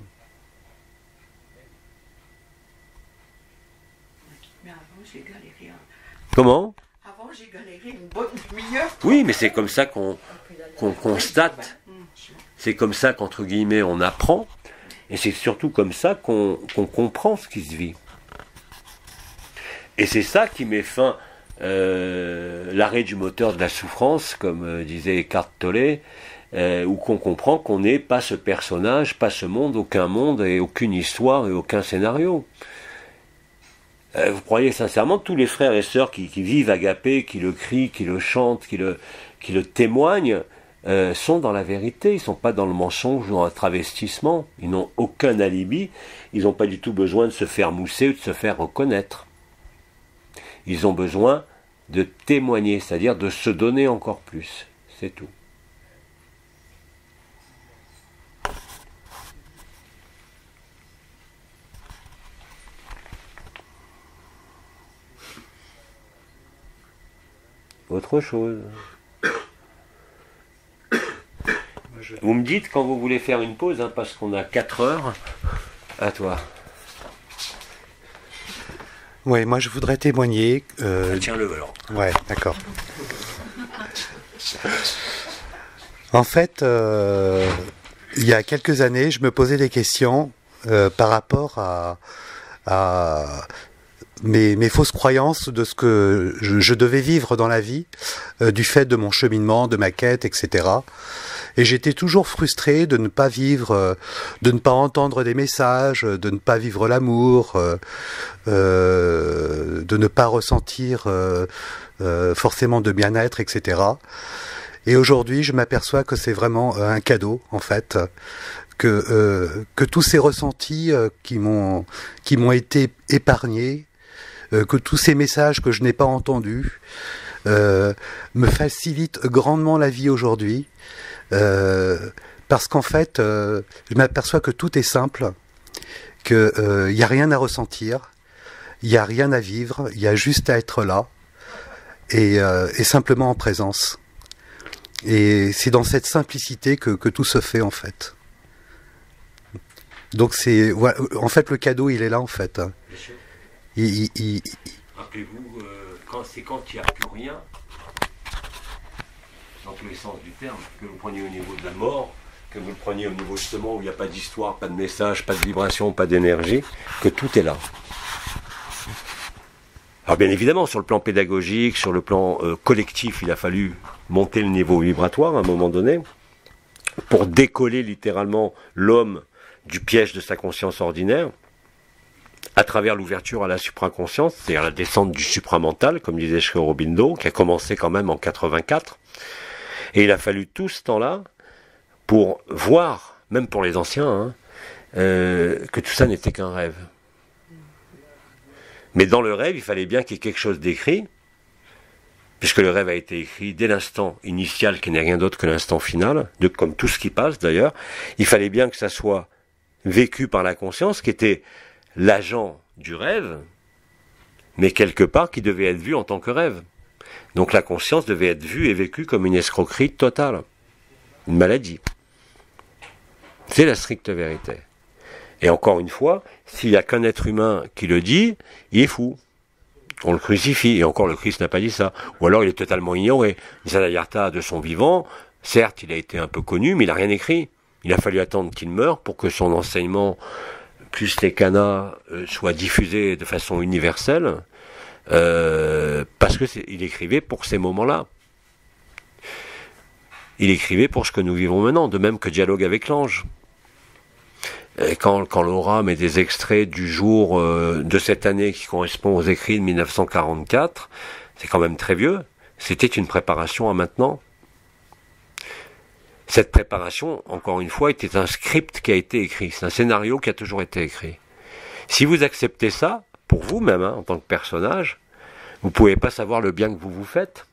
Speaker 1: Comment ?
Speaker 6: Avant, j'ai galéré une bonne demi-heure.
Speaker 1: Oui, mais c'est comme ça qu'on constate. C'est comme ça qu'entre guillemets on apprend. Et c'est surtout comme ça qu'on comprend ce qui se vit. Et c'est ça qui met fin l'arrêt du moteur de la souffrance, comme disait Eckhart Tolle, où qu'on comprend qu'on n'est pas ce personnage, pas ce monde, aucun monde et aucune histoire et aucun scénario. Vous croyez sincèrement que tous les frères et sœurs qui vivent Agapé, qui le crient, qui le chantent, qui le témoignent, sont dans la vérité, ils ne sont pas dans le mensonge ou dans le travestissement, ils n'ont aucun alibi, ils n'ont pas du tout besoin de se faire mousser ou de se faire reconnaître. Ils ont besoin de témoigner, c'est-à-dire de se donner encore plus, c'est tout. Autre chose. Vous me dites quand vous voulez faire une pause, hein, parce qu'on a 4 heures. À toi.
Speaker 7: Oui, moi je voudrais témoigner.
Speaker 1: Tiens-le alors.
Speaker 7: Ouais, d'accord. En fait, il y a quelques années, je me posais des questions par rapport à mes fausses croyances de ce que je devais vivre dans la vie, du fait de mon cheminement, de ma quête, etc. Et j'étais toujours frustré de ne pas vivre, de ne pas entendre des messages, de ne pas vivre l'amour, de ne pas ressentir forcément de bien-être, etc. Et aujourd'hui, je m'aperçois que c'est vraiment un cadeau, en fait, que tous ces ressentis qui m'ont été épargnés, que tous ces messages que je n'ai pas entendus me facilitent grandement la vie aujourd'hui, parce qu'en fait, je m'aperçois que tout est simple, qu'il n'y a rien à ressentir, il n'y a rien à vivre, il y a juste à être là et simplement en présence. Et c'est dans cette simplicité que tout se fait en fait. Donc c'est, en fait, le cadeau il est là en fait.
Speaker 1: Rappelez-vous, quand il n'y a plus rien, dans tous les sens du terme, que vous preniez au niveau de la mort, que vous le preniez au niveau justement où il n'y a pas d'histoire, pas de message, pas de vibration, pas d'énergie, que tout est là. Alors bien évidemment, sur le plan pédagogique, sur le plan collectif, il a fallu monter le niveau vibratoire à un moment donné, pour décoller littéralement l'homme du piège de sa conscience ordinaire, à travers l'ouverture à la supraconscience, c'est-à-dire la descente du supramental, comme disait Sri Aurobindo, qui a commencé quand même en 84. Et il a fallu tout ce temps-là pour voir, même pour les anciens, que tout ça n'était qu'un rêve. Mais dans le rêve, il fallait bien qu'il y ait quelque chose d'écrit, puisque le rêve a été écrit dès l'instant initial, qui n'est rien d'autre que l'instant final, comme tout ce qui passe d'ailleurs. Il fallait bien que ça soit vécu par la conscience, qui était l'agent du rêve, mais quelque part qui devait être vu en tant que rêve. Donc la conscience devait être vue et vécue comme une escroquerie totale, une maladie. C'est la stricte vérité. Et encore une fois, s'il n'y a qu'un être humain qui le dit, il est fou. On le crucifie, et encore le Christ n'a pas dit ça. Ou alors il est totalement ignoré. Nisargadatta, de son vivant, certes il a été un peu connu, mais il n'a rien écrit. Il a fallu attendre qu'il meure pour que son enseignement, plus les kanas, soit diffusé de façon universelle, parce qu'il écrivait pour ces moments-là. Il écrivait pour ce que nous vivons maintenant, de même que Dialogue avec l'ange. Et quand Laura met des extraits du jour de cette année qui correspond aux écrits de 1944, c'est quand même très vieux, c'était une préparation à maintenant. Cette préparation, encore une fois, était un script qui a été écrit, c'est un scénario qui a toujours été écrit. Si vous acceptez ça, pour vous-même, en tant que personnage, vous ne pouvez pas savoir le bien que vous vous faites.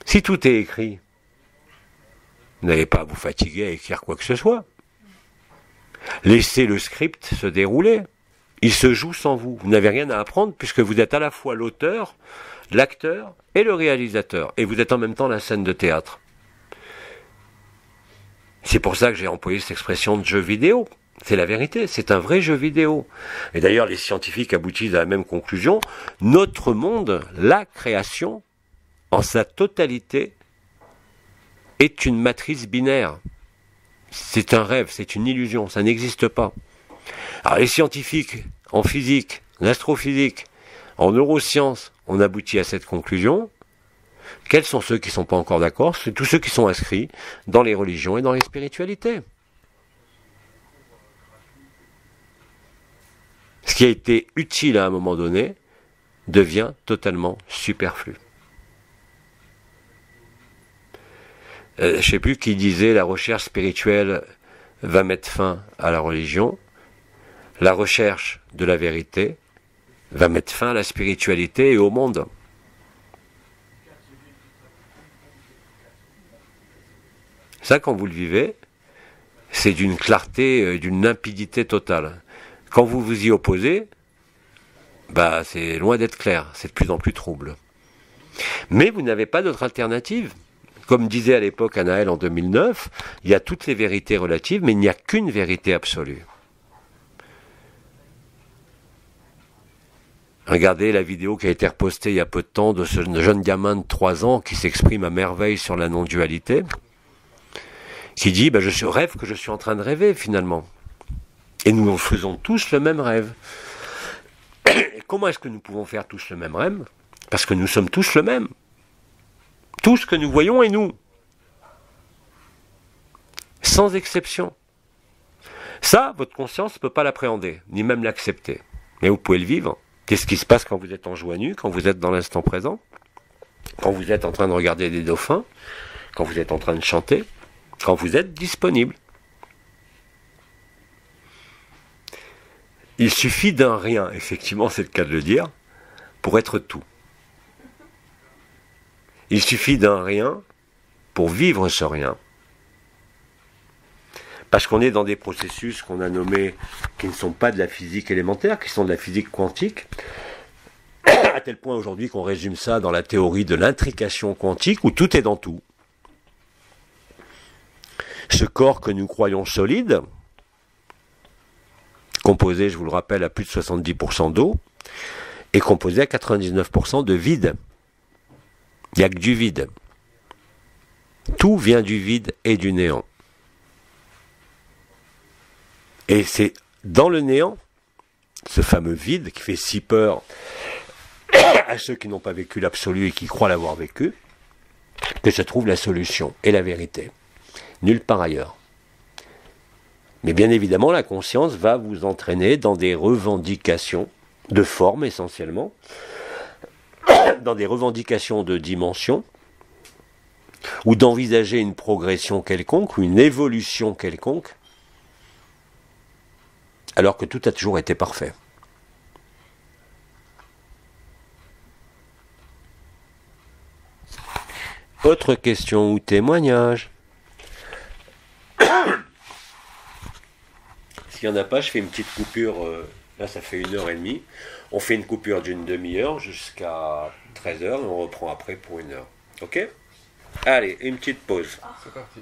Speaker 1: Si tout est écrit, vous n'avez pas à vous fatiguer à écrire quoi que ce soit. Laissez le script se dérouler. Il se joue sans vous. Vous n'avez rien à apprendre puisque vous êtes à la fois l'auteur, l'acteur et le réalisateur. Et vous êtes en même temps la scène de théâtre. C'est pour ça que j'ai employé cette expression de jeu vidéo. C'est la vérité, c'est un vrai jeu vidéo. Et d'ailleurs, les scientifiques aboutissent à la même conclusion. Notre monde, la création, en sa totalité, est une matrice binaire. C'est un rêve, c'est une illusion, ça n'existe pas. Alors les scientifiques, en physique, en astrophysique, en neurosciences, on aboutit à cette conclusion. Quels sont ceux qui ne sont pas encore d'accord? C'est tous ceux qui sont inscrits dans les religions et dans les spiritualités. Ce qui a été utile à un moment donné devient totalement superflu. Je ne sais plus qui disait la recherche spirituelle va mettre fin à la religion. La recherche de la vérité va mettre fin à la spiritualité et au monde. Ça, quand vous le vivez, c'est d'une clarté, d'une limpidité totale. Quand vous vous y opposez, c'est loin d'être clair, c'est de plus en plus trouble. Mais vous n'avez pas d'autre alternative. Comme disait à l'époque Anaël en 2009, il y a toutes les vérités relatives, mais il n'y a qu'une vérité absolue. Regardez la vidéo qui a été repostée il y a peu de temps de ce jeune gamin de 3 ans qui s'exprime à merveille sur la non-dualité, qui dit je rêve que je suis en train de rêver finalement. Et nous faisons tous le même rêve. Et comment est-ce que nous pouvons faire tous le même rêve? Parce que nous sommes tous le même. Tout ce que nous voyons est nous. Sans exception. Ça, votre conscience ne peut pas l'appréhender, ni même l'accepter. Mais vous pouvez le vivre. Qu'est-ce qui se passe quand vous êtes en joie nue, quand vous êtes dans l'instant présent, quand vous êtes en train de regarder des dauphins, quand vous êtes en train de chanter, quand vous êtes disponible. Il suffit d'un rien, effectivement, c'est le cas de le dire, pour être tout. Il suffit d'un rien pour vivre ce rien. Parce qu'on est dans des processus qu'on a nommés, qui ne sont pas de la physique élémentaire, qui sont de la physique quantique, à tel point aujourd'hui qu'on résume ça dans la théorie de l'intrication quantique, où tout est dans tout. Ce corps que nous croyons solide, composé, je vous le rappelle, à plus de 70% d'eau, est composé à 99% de vide. Il n'y a que du vide. Tout vient du vide et du néant. Et c'est dans le néant, ce fameux vide qui fait si peur à ceux qui n'ont pas vécu l'absolu et qui croient l'avoir vécu, que se trouve la solution et la vérité. Nulle part ailleurs. Mais bien évidemment, la conscience va vous entraîner dans des revendications de forme essentiellement, dans des revendications de dimension, ou d'envisager une progression quelconque, ou une évolution quelconque, alors que tout a toujours été parfait. Autre question ou témoignage? S'il n'y en a pas, je fais une petite coupure, là ça fait 1h30, on fait une coupure d'une demi-heure jusqu'à 13h et on reprend après pour 1 heure. Ok? Allez, une petite pause.
Speaker 3: C'est parti.